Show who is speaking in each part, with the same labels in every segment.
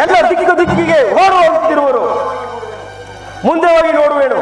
Speaker 1: ಎಲ್ಲ ದಿಕ್ಕಿಗೆ ಓಡುವಂತಿರುವರು. ಮುಂದೆ ಹೋಗಿ ನೋಡುವೇನು.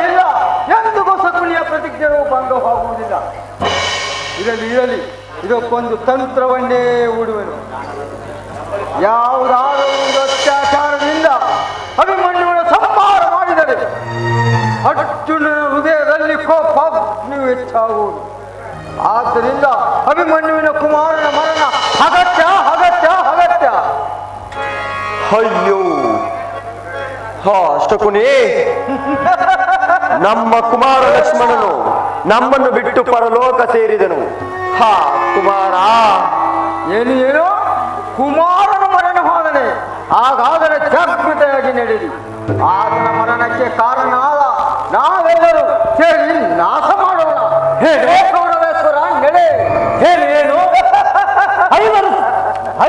Speaker 2: ಇಲ್ಲ ಎಂದಿಗೂ ಶಕುನಿಯ ಪ್ರತಿಜ್ಞೆಯು ಭಂಗವಾಗುವುದಿಲ್ಲ. ಇರಲಿ ಇದಕ್ಕೊಂದು ತಂತ್ರವನ್ನೇ ಹೂಡುವೆನು. ಯಾವುದಾದರೂ ಒಂದು ಅತ್ಯಾಚಾರದಿಂದ ಅಭಿಮನ್ಯುವಿನ ಸಂಹಾರ ಮಾಡಿದರೆ ಅರ್ಜುನನ ಹೃದಯದಲ್ಲಿ ಕೋಪ ನೀವು ಹೆಚ್ಚಾಗುವುದು. ಆದ್ದರಿಂದ ಅಭಿಮನ್ಯುವಿನ ಕುಮಾರನ ಮರಣ ಅಗತ್ಯ ಅಗತ್ಯ ಅಗತ್ಯ.
Speaker 1: ಅಯ್ಯೋ ಶಕುನಿ, ನಮ್ಮ ಕುಮಾರ ಲಕ್ಷ್ಮಣನು ನಮ್ಮನ್ನು ಬಿಟ್ಟು ಪರಲೋಕ ಸೇರಿದನು. ಹಾ ಕುಮಾರ,
Speaker 2: ಏನು ಕುಮಾರನ ಮರಣವಾದನೆ ಹಾಗಾದರೆ ಜಾಗೃತೆಯಾಗಿ ನಡೆದಿ. ಆತನ ಮರಣಕ್ಕೆ ಕಾರಣ ನಾವೆಲ್ಲರೂ ಸೇರಿ ನಾಶ ಮಾಡೋಣ. ಕೌರವೇಶ್ವರ ನೆಲೆ
Speaker 3: ಏನು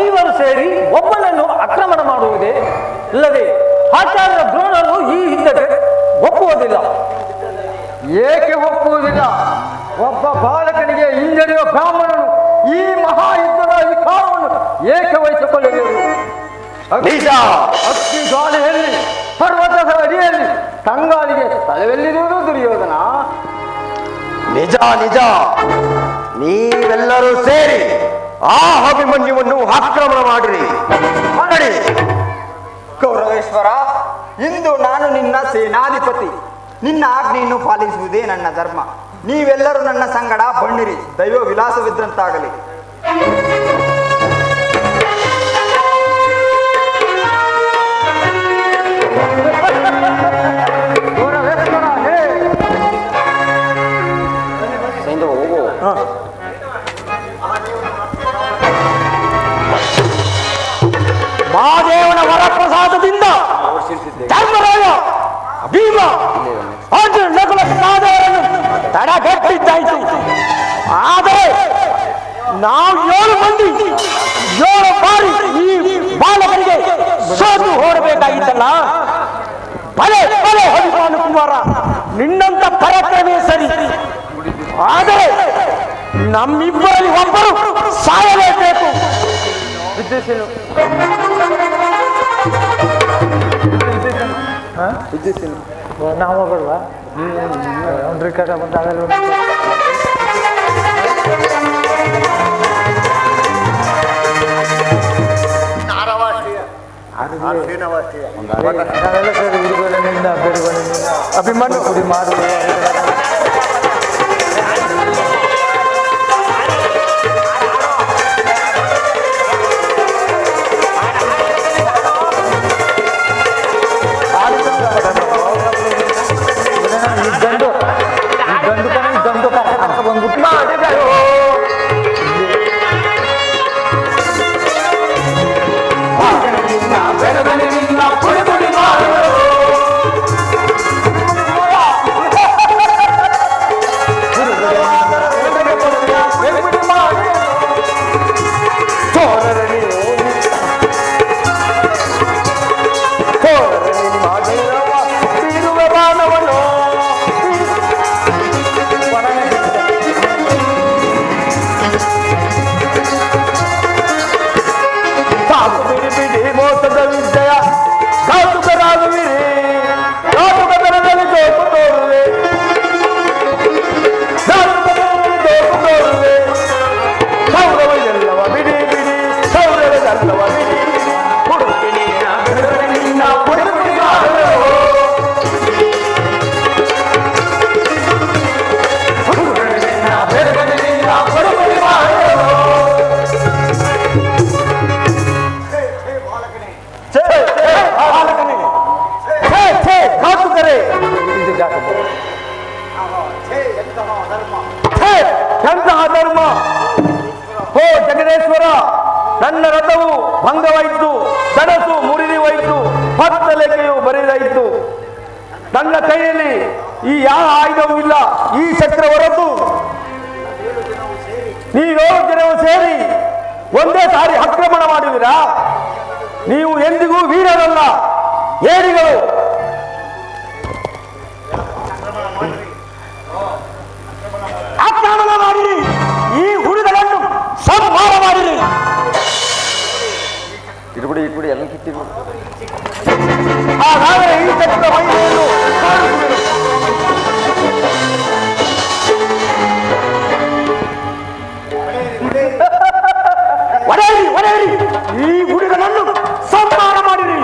Speaker 3: ಐವರು ಸೇರಿ ಒಬ್ಬನನ್ನು ಆಕ್ರಮಣ ಮಾಡುವುದೇ? ಇಲ್ಲದೆ ಆಚಾರ್ಯ ದ್ರೋಣರು ಈ ಹಿಂದೆ ಒಪ್ಪುವುದಿಲ್ಲ.
Speaker 2: ಏಕೆ ಒಪ್ಪುವುದಿಲ್ಲ? ಒಬ್ಬ ಬಾಲಕನಿಗೆ ಹಿಂಜರಿಯುವ ಬ್ರಾಹ್ಮಣನು ಈ ಮಹಾಯುದ್ಧದ ಅಧಿಕಾರವನ್ನು ಏಕೆ ವಹಿಸಿಕೊಳ್ಳಬೇಕು? ಅಕ್ಕಿ ಗಾಳಿಯಲ್ಲಿ ಪರ್ವತದ ಅಡಿಯಲ್ಲಿ ತಂಗಾಳಿಗೆ ತಲೆವೆಲ್ಲಿರುವುದು ದುರ್ಯೋಧನ.
Speaker 1: ನಿಜ ನೀವೆಲ್ಲರೂ ಸೇರಿ ಆ ಅಭಿಮನ್ಯುವನ್ನು ಆಕ್ರಮಣ ಮಾಡಿರಿ.
Speaker 4: ಕೌರವೇಶ್ವರ, ಇಂದು ನಾನು ನಿನ್ನ ಸೇನಾಧಿಪತಿ. ನಿನ್ನ ಆಜ್ಞೆಯನ್ನು ಪಾಲಿಸುವುದೇ ನನ್ನ ಧರ್ಮ. ನೀವೆಲ್ಲರೂ ನನ್ನ ಸಂಗಡ ಬಣ್ಣಿರಿ. ದೈವ ವಿಲಾಸವಿದ್ದಂತಾಗಲಿ.
Speaker 3: ಮಹಾದೇವನ ವರಪ್ರಸಾದದಿಂದ ಧರ್ಮರಾಯ, ಭೀಮ, ಅರ್ಜುನ, ನಕುಲ ಸಹದೇವರನ್ನು ತಡೆಗಟ್ಟಿದ್ದಾಯಿತು. ಆದರೆ ನಾವು 7 ಮಂದಿ 7 ಬಾರಿ ಈ ಬಾಲಕರಿಗೆ ಸೋತು ಹೋಡಬೇಕಾಗಿತ್ತಲ್ಲ. ಭಲೆ ಹರಿಪಾನು ಕುಮಾರ, ನಿನ್ನಂತ ಪರಾಕ್ರಮೇ ಸರಿ. ಆದರೆ ನಮ್ಮಿಬ್ಬರಲ್ಲಿ ಒಬ್ಬರು ಸಾಯಲೇಬೇಕು. ನಾವು ಹೋಗಲ್ವಾ? ಒಂದು ರಿಕಾರ್ಡ್ ಬಂದ
Speaker 2: ನಾವೆಲ್ಲ ಸೇರಿ ಹುಡುಗರನ್ನಿಂದ ಬೇಡುಗರನ್ನಿಂದ
Speaker 1: ಅಭಿಮನ್ಯು
Speaker 2: ಕುಡಿ ಮಾಡುವ ಗಂಡು ಕರ್ಕೊಂಡು ಬಂದ್ಬಿಟ್ಟು
Speaker 1: ಎಂತಹ ಧರ್ಮ! ಹೋ ಜಗದೇಶ್ವರ, ನನ್ನ ರಥವು ಭಂಗವಾಯಿತು, ಧನಸು ಮುರಿದು ಹೋಯಿತು, ಹತ್ತಲೆಕೆಯು ಬರಿದಾಯಿತು. ನನ್ನ ಕೈಯಲ್ಲಿ ಈ ಯಾವ ಆಯುಧವೂ ಇಲ್ಲ. ಈ ಚಕ್ರ ಹೊರತು ನೀವು ಜನವು ಸೇರಿ ಒಂದೇ ಸಾರಿ ಆಕ್ರಮಣ ಮಾಡುವಿರಾ? ನೀವು ಎಂದಿಗೂ ವೀರರಲ್ಲ, ಏರಿಗಳು. ಆಕ್ರಮಣ ಮಾಡಿರಿ, ಈ ಹುಡುಗರನ್ನು ಸಂಹಾರ ಮಾಡಿರಿ. ಇಟ್ಬಿಡಿ ಎಲ್ಲ ಕಿತ್ತಿರು. ಹಾಗಾದರೆ ಈ ಚಕ್ರ ಮಹಿಳೆಯನ್ನು ಒಡೆಯಿರಿ, ಈ ಹುಡುಗನನ್ನು ಸಂಹಾರ ಮಾಡಿರಿ.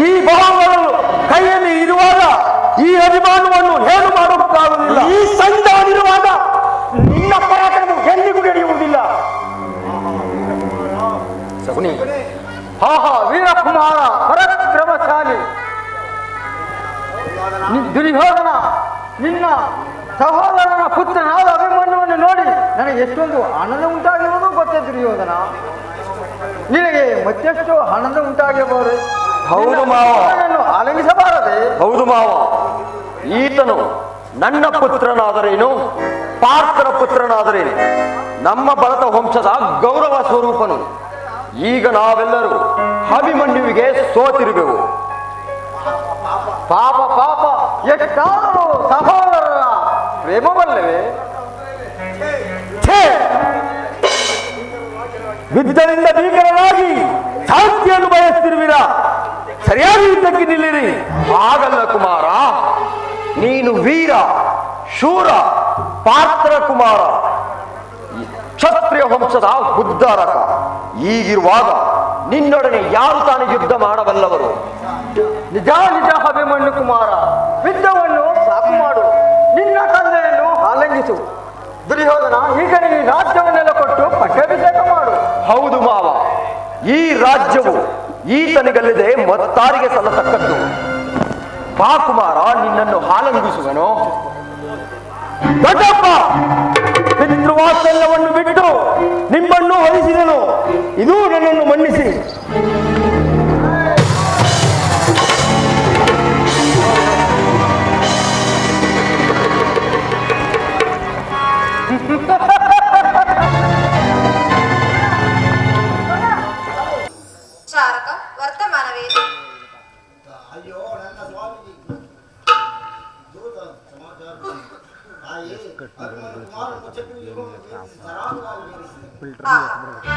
Speaker 1: ಈ ಭಾವಗಳು ಕೈಯಲ್ಲಿ ಇರುವಾಗ ಈ ಅಭಿಮಾನವನ್ನು ಏನು ಮಾಡೋಕ್ಕಾಗುವುದಿಲ್ಲ. ಈ ಸಂಘವಿರುವಾಗ ನಿನ್ನ ಪರಾಕ್ರಮ ಎಂದಿಗೂ ನಡೆಯುವುದಿಲ್ಲ. ಸಗುಣಿ,
Speaker 2: ವೀರಕುಮಾರ ಪರಾಕ್ರಮಶಾಲಿ ದುರ್ಯೋಧನ, ನಿನ್ನ ಸಹೋದರನ ಪುತ್ರನಾದ ಅಭಿಮನ್ಯುವನ್ನು ನೋಡಿ ನನಗೆ ಎಷ್ಟೊಂದು ಆನಂದ ಉಂಟಾಗಿರುವುದು ಗೊತ್ತೇ ದುರ್ಯೋಧನ. ನಿನಗೆ ಮತ್ತೆಷ್ಟು ಆನಂದ ಉಂಟಾಗಿರಬಹುದು.
Speaker 1: ಹೌದು ಮಾವ,
Speaker 2: ಆಲಂಗಿಸಬಾರದೆ?
Speaker 1: ಹೌದು ಮಾವ, ಈತನು ನನ್ನ ಪುತ್ರನಾದರೇನು, ಪಾರ್ಥನ ಪುತ್ರನಾದರೇನು, ನಮ್ಮ ಭರತ ವಂಶದ ಗೌರವ ಸ್ವರೂಪನು. ಈಗ ನಾವೆಲ್ಲರೂ ಅಭಿಮನ್ಯುವಿಗೆ ಸೋತಿರುವೆವು.
Speaker 2: ಪಾಪ ಪಾಪ, ಎಷ್ಟಾದರೂ ಸಹೋದರರ ಪ್ರೇಮವಲ್ಲವೇ?
Speaker 1: ಯುದ್ಧದಿಂದ ಭೀಕರರಾಗಿ ಶಾಂತಿಯನ್ನು ಬಯಸ್ತಿರುವಿರಾ? ಸರಿಯಾಗಿ ಯುದ್ಧಕ್ಕೆ ನಿಲ್ಲಿರಿ. ಹಾಗಲ್ಲ ಕುಮಾರ, ನೀನು ವೀರ, ಶೂರ, ಪಾತ್ರ ಕುಮಾರ, ಕ್ಷತ್ರಿಯ ವಂಶದ ಉದ್ಧಾರಕ. ಈಗಿರುವಾಗ ನಿನ್ನೊಡನೆ ಯಾರು ತಾನೇ ಯುದ್ಧ ಮಾಡಬಲ್ಲವರು?
Speaker 2: ನಿಜ ನಿಜ ಅಭಿಮನ್ಯು ಕುಮಾರ, ಯುದ್ಧವನ್ನು ಸಾಕು ಮಾಡು. ನಿನ್ನ ತಂದೆಯನ್ನು ಆಲಂಗಿಸು. ದುರ್ಯೋಧನ, ಈಗ ಈ ರಾಜ್ಯವನ್ನೆಲ್ಲ ಕೊಟ್ಟು ಪಟ್ಟಾಭಿಷೇಕ ಮಾಡು.
Speaker 1: ಹೌದು ಮಾವ, ಈ ರಾಜ್ಯವು ಈತನಿಗಲ್ಲದೆ ಮತ್ತಾರಿಗೆ ಸಲ್ಲತಕ್ಕದ್ದು. ಬಾ ಕುಮಾರ, ನಿನ್ನನ್ನು ಆಲಂಗಿಸುವನು. ದೊಡ್ಡಪ್ಪ, ಪಿತೃವಾತ್ಸಲ್ಯವನ್ನು ಬಿಟ್ಟು ನಿಮ್ಮನ್ನು ಹೊರಿಸಿದನು. ಇದು ನನ್ನನ್ನು ಮನ್ನಿಸಿ.
Speaker 5: ಶಾರಕ ವರ್ತಮಾನವೇನು?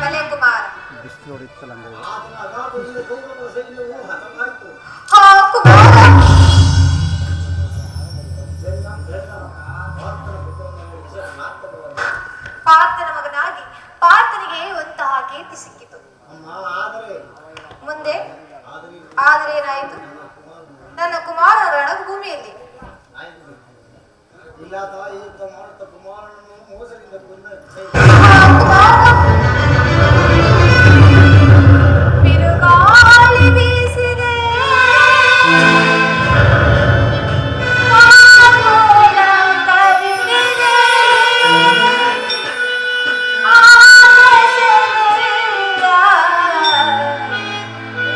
Speaker 5: ಭಲೆ ಕುಮಾರ. ಪಾರ್ಥನ ಮಗನಾಗಿ ಪಾರ್ಥನಿಗೆ ಒಂತಹ ಕೀರ್ತಿ ಸಿಕ್ಕಿತು. ಮುಂದೆ ಆದರೆ ಏನಾಯಿತು? ನನ್ನ ಕುಮಾರನ ರಣಭೂಮಿಯಲ್ಲಿ ಬಿರುಗಾಳಿ ಬೀಸಿದೆ, ಕಾನೂನ ಕವಿದಿದೆ, ಆಕಾಶದಿಂದ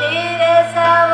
Speaker 5: ನೀರಸವ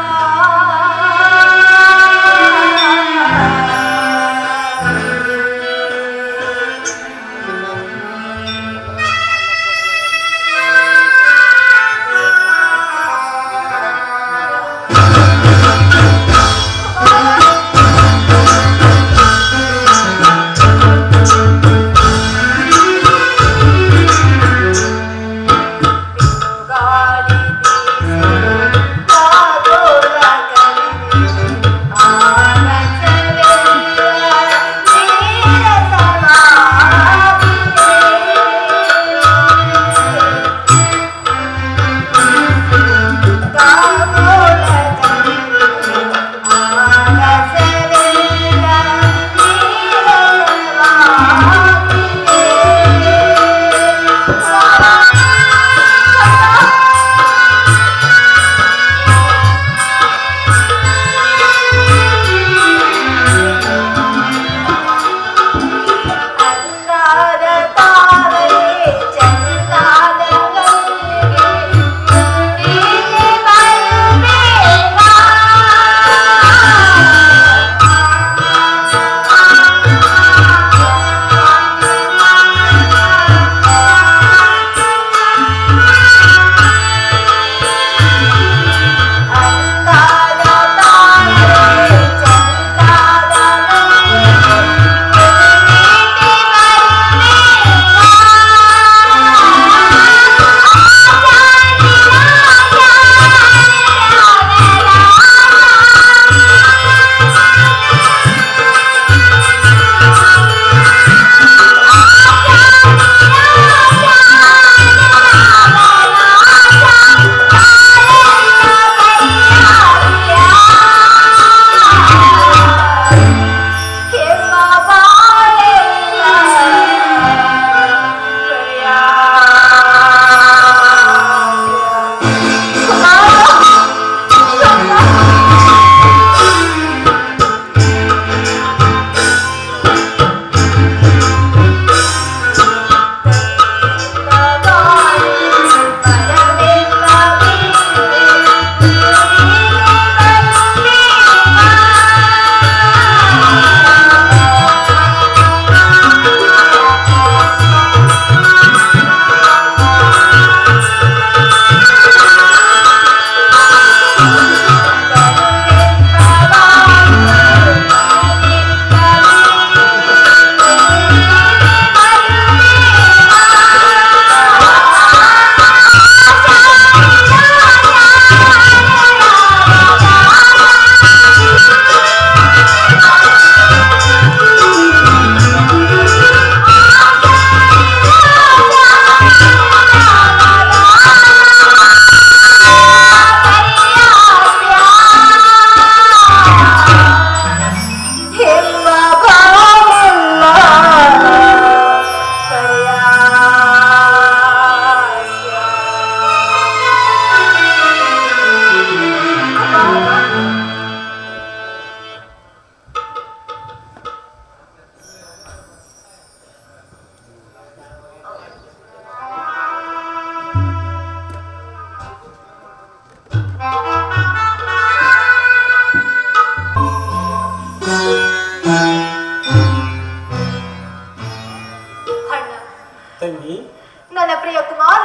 Speaker 5: ನನ್ನ ಪ್ರಿಯ ಕುಮಾರ,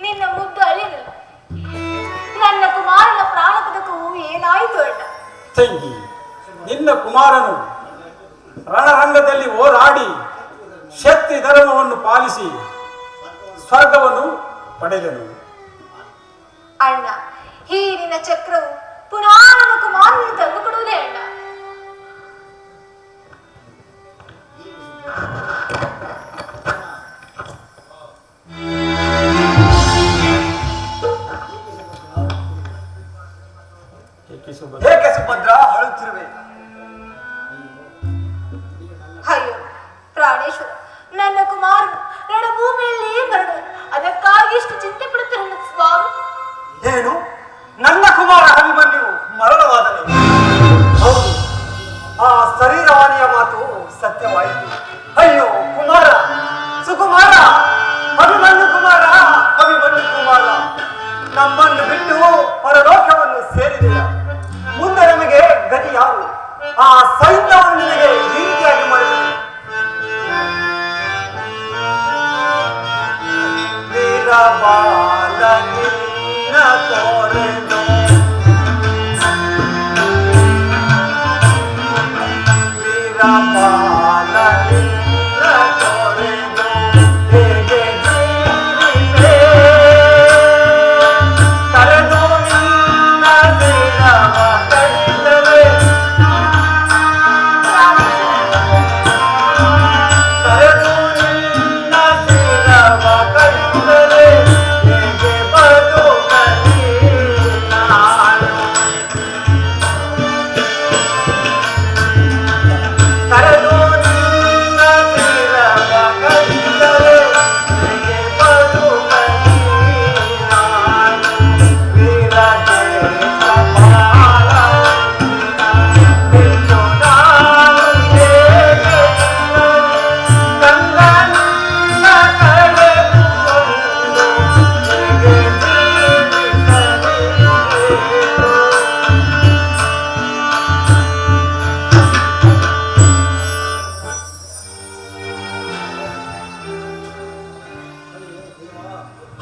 Speaker 5: ನಿನ್ನ ಮುದ್ದು ಅಳಿನಲ್ಲ, ನನ್ನ ಕುಮಾರನ ಪ್ರಾಣ ಪದಕವು ಏನಾಯಿತು ಅಣ್ಣ?
Speaker 3: ತಂಗಿ, ನಿನ್ನ ಕುಮಾರನು ರಣರಂಗದಲ್ಲಿ ಹೋರಾಡಿ ಶಕ್ತಿ ಧರ್ಮವನ್ನು ಪಾಲಿಸಿ ಸ್ವರ್ಗವನ್ನು ಪಡೆದನು.
Speaker 5: ಅಣ್ಣ, ಈ ನಿನ್ನ ಚಕ್ರವು ಪುನಃ ನನ್ನ ಕುಮಾರನಿಗೆ ತಂದುಕೊಡುವುದೇ ಅಣ್ಣ.
Speaker 2: ನಮ್ಮನ್ನು ಬಿಟ್ಟು ಪರಲೋಕವನ್ನು ಸೇರಿದೆಯ. ಮುಂದೆ ನಮಗೆ ಗತಿ ಯಾರು? ಆ ಸೈನ್ಯವನ್ನು ನಿನಗೆ ಈ ರೀತಿಯಾಗಿ ಮಾಡಿದನು. ವೀರಬಾಲ ನಿನ್ನ ತೋರೆನು, ವೀರಬಾಲ ನಿನ್ನ ತೋರೆನು, ಹೇಗೆ ಜೀವಿತೆ ಕರೆದು ನಿನ್ನ ದೇಹವ ಕಡಿದರೆ, ಕರೆದು ನಿನ್ನ ದೇಹವ ಕಡಿದರೆ ಹೇಗೆ ಬದುಕಲಿ ನಾನು, ಕರೆದು ನಿನ್ನ ದೇಹವ ಕಡಿದರೆ ಹೇಗೆ ಬದುಕಲಿ ನಾನು, ವೀರದೇಶ ಬಾಳ ಬಿಟ್ಟು ನಾನು ಹೇಗೆ ಕಂದನ್ನ ಕಳೆದುಕೊಂಡು ಹೇಗೆ ಜೀವಿಸಲಿ.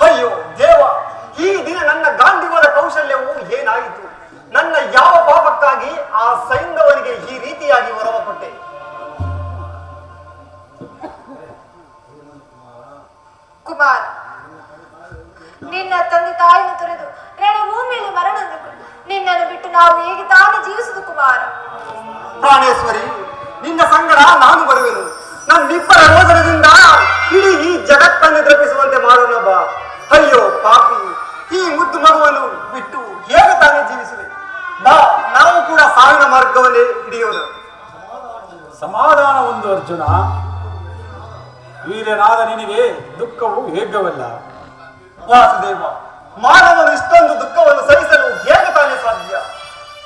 Speaker 2: ಅಯ್ಯೋ ದೇವ, ಈ ದಿನ ನನ್ನ ಗಾಂಧಿವದ ಕೌಶಲ್ಯವು ಏನಾಯಿತು? ನನ್ನ ಯಾವ ಪಾಪಕ್ಕಾಗಿ ಆ ಸೈಂಧವನಿಗೆ ಈ ರೀತಿಯಾಗಿ ಹೊರವ ಕೊಟ್ಟೆ?
Speaker 5: ಕುಮಾರ್, ನಿನ್ನ ತಂದೆ ತಾಯಿಯನ್ನು ತೊರೆದು ರಣಭೂಮಿಯಲ್ಲಿ ಮರಣ ಹೊಂದಿಕೊಂಡು ನಿನ್ನನ್ನು ಬಿಟ್ಟು ನಾವು ಹೇಗೆ ತಾನೇ ಜೀವಿಸುದು ಕುಮಾರ?
Speaker 2: ಪ್ರಾಣೇಶ್ವರಿ, ನಿನ್ನ ಸಂಗಡ ನಾನು ಬರುವೆನು. ನನ್ನಿಬ್ಬರ ರೋದನದಿಂದ ಇಡೀ ಈ ಜಗತ್ತನ್ನು ದ್ರಪಿಸುವಂತೆ ಮಾಡೋಣಬ್ಬ. ಅಯ್ಯೋ ಪಾಪಿ, ಈ ಮುದ್ದು ಮಗುವನ್ನು ಬಿಟ್ಟು ಹೇಗೆ ತಾನೇ ಜೀವಿಸುವೆ? ಬಾ, ನಾವು ಕೂಡ ಸಾವಿನ ಮಾರ್ಗವನ್ನೇ ಹಿಡಿಯೋಣ.
Speaker 3: ಸಮಾಧಾನ ಒಂದು ಅರ್ಜುನ. ವೀರನಾದ ನಿನಗೆ ದುಃಖವು ಹೇಗವಲ್ಲ.
Speaker 2: ವಾಸುದೇವ, ಮಾನವನು ಇಷ್ಟೊಂದು ದುಃಖವನ್ನು ಸಹಿಸಲು ಹೇಗೆ ತಾನೇ ಸಾಧ್ಯ?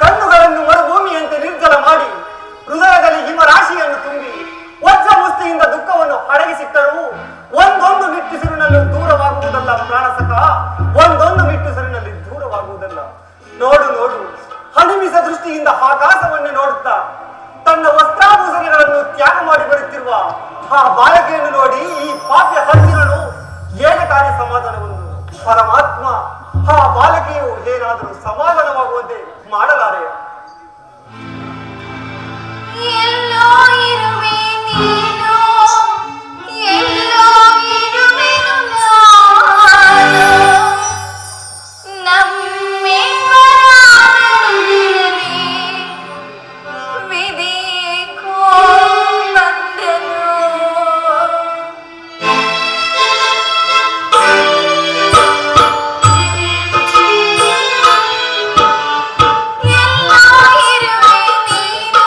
Speaker 2: ಕಣ್ಣುಗಳನ್ನು ಮರುಭೂಮಿಯಂತೆ ನಿರ್ಜಲ ಮಾಡಿ ಹೃದಯದಲ್ಲಿ ಹಿಮರಾಶಿಯನ್ನು ತುಂಬಿ ವಜ್ರ ಮುಷ್ಟಿಯಿಂದ ದುಃಖವನ್ನು ಅಡಗಿಸಿಟ್ಟರೂ ಒಂದೊಂದು ನಿಟ್ಟುಸಿರಿನಲ್ಲಿ ದೂರವಾಗುವುದಲ್ಲ ಪ್ರಾಣಸಕ, ಒಂದೊಂದು ನಿಟ್ಟುಸಿರಿನಲ್ಲಿ ದೂರವಾಗುವುದಲ್ಲ. ನೋಡು ನೋಡು, ಹನಿಮಿಸ ದೃಷ್ಟಿಯಿಂದ ಆಕಾಶವನ್ನೇ ನೋಡುತ್ತಾ ತನ್ನ ವಸ್ತ್ರಾಭೂಷಣಗಳನ್ನು ತ್ಯಾಗ ಮಾಡಿ ಬರುತ್ತಿರುವ ಆ ಬಾಲಕಿಯನ್ನು ನೋಡಿ ಈ ಪಾಪ್ಯ ಹಂದಿಗಳು ಹೇಗೆ ತಾನೇ ಸಮಾಧಾನವನ್ನು? ಪರಮಾತ್ಮ, ಆ ಬಾಲಕಿಯು ಏನಾದರೂ ಸಮಾಧಾನವಾಗುವಂತೆ ಮಾಡಲಾರೆ.
Speaker 5: ಎಲ್ಲೋ ಇರುವೆ ನೀನು, ಎಲ್ಲೋ ಇರುವೆನು ನಾನು, ನಮ್ಮೆಲ್ಲರಾಗಲಿ ವಿಧಿಕೋ ಬಂದನು. ಎಲ್ಲೋ ಇರುವೆ ನೀನು,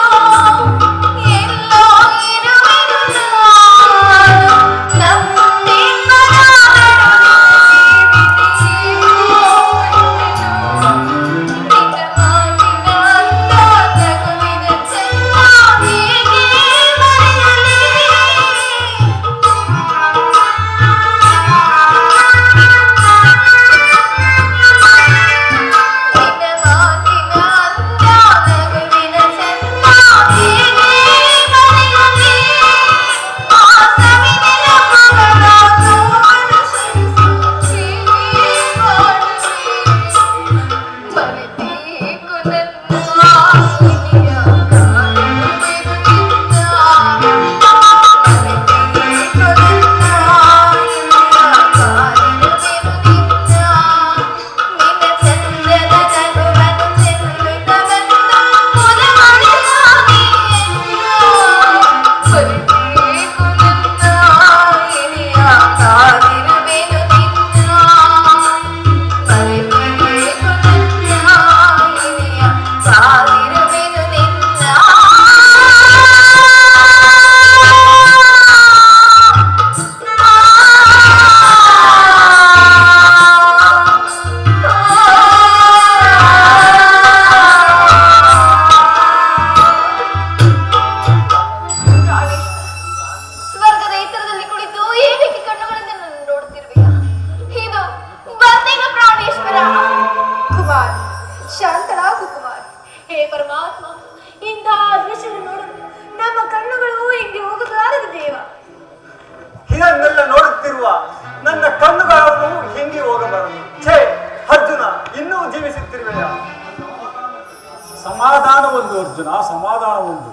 Speaker 6: ಅರ್ಜುನ ಸಮಾಧಾನ ಉಂಟು.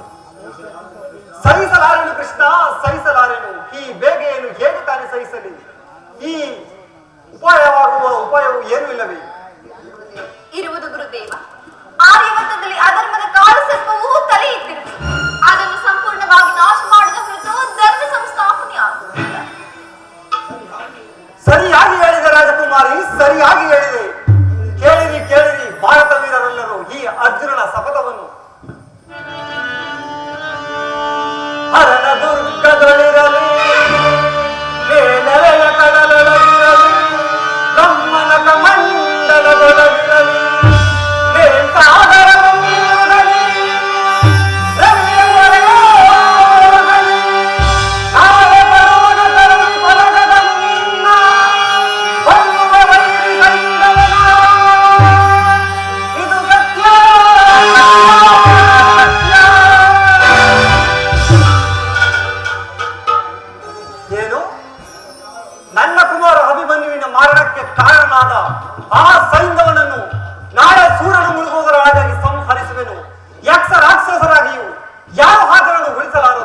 Speaker 2: ಸಹಿಸಲಾರೆನು ಕೃಷ್ಣ, ಸಹಿಸಲಾರೆನು. ಈ ಬೇಗೆಯನ್ನು ಹೇಗೆ ತಾನೇ ಸಹಿಸಲಿ? ಈ ಉಪಾಯವಾಗುವ ಉಪಾಯವು ಏನೂ ಇಲ್ಲವೇ?
Speaker 5: ಇರುವುದು ಗುರುದೇವ. ಆರ್ಯವರ್ತದಲ್ಲಿ ಅಧರ್ಮದ ಕಾಳು ಸರ್ಪವು ತಲೆ ಎತ್ತಿರುವುದು. ಅದನ್ನು ಸಂಪೂರ್ಣವಾಗಿ ನಾಶ ಮಾಡಿದ ಹೊರತು ಧರ್ಮ ಸಂಸ್ಥಾಪನೆ ಆಗುವುದಿಲ್ಲ.
Speaker 2: ಸರಿಯಾಗಿ ಹೇಳಿದೆ ರಾಜಕುಮಾರಿ, ಸರಿಯಾಗಿ ಹೇಳಿದೆ. ಕೇಳಿರಿ ಕೇಳಿರಿ ಭಾರತ ವೀರರೆಲ್ಲರೂ ಈ ಅರ್ಜುನನ ಶಪಥವನ್ನು. ಹರಣ ದುರ್ಗದೊಳಿರಲಿ, ನೆಲೆಯ ಕಡಲೊಳಗಿರಲಿ, ಬ್ರಹ್ಮನ ಕಮಂಡಲದೊಳಗಿರಲಿ, ಸಾಗರದಲ್ಲಿ ರಮ್ಯವರೆಯೋಗಲಿ, ನಾಳೆ ಬರುವನ ತರುಣಿ ಫಲಕದ ಮುನ್ನ ಬನ್ನುವ ವೈರಿ ಸೈಂಧವನ. ಇದು ಸತ್ಯ, ಏನು? ನನ್ನ ಕುಮಾರ ಅಭಿಮನ್ಯುವಿನ ಮರಣಕ್ಕೆ ಕಾರಣನಾದ ಆ ಸೈಂಧವನನ್ನು ನಾಳೆ ಸೂರ್ಯನು ಮುಳುಗುವುದರ ಹಾಗಾಗಿ ಸಂಹರಿಸುವೆನು. ಯಕ್ಷ ರಾಕ್ಷಸರಾಗಿಯೂ ಯಾವ ಹಾಗರನ್ನು ಉಳಿಸಲಾರದು.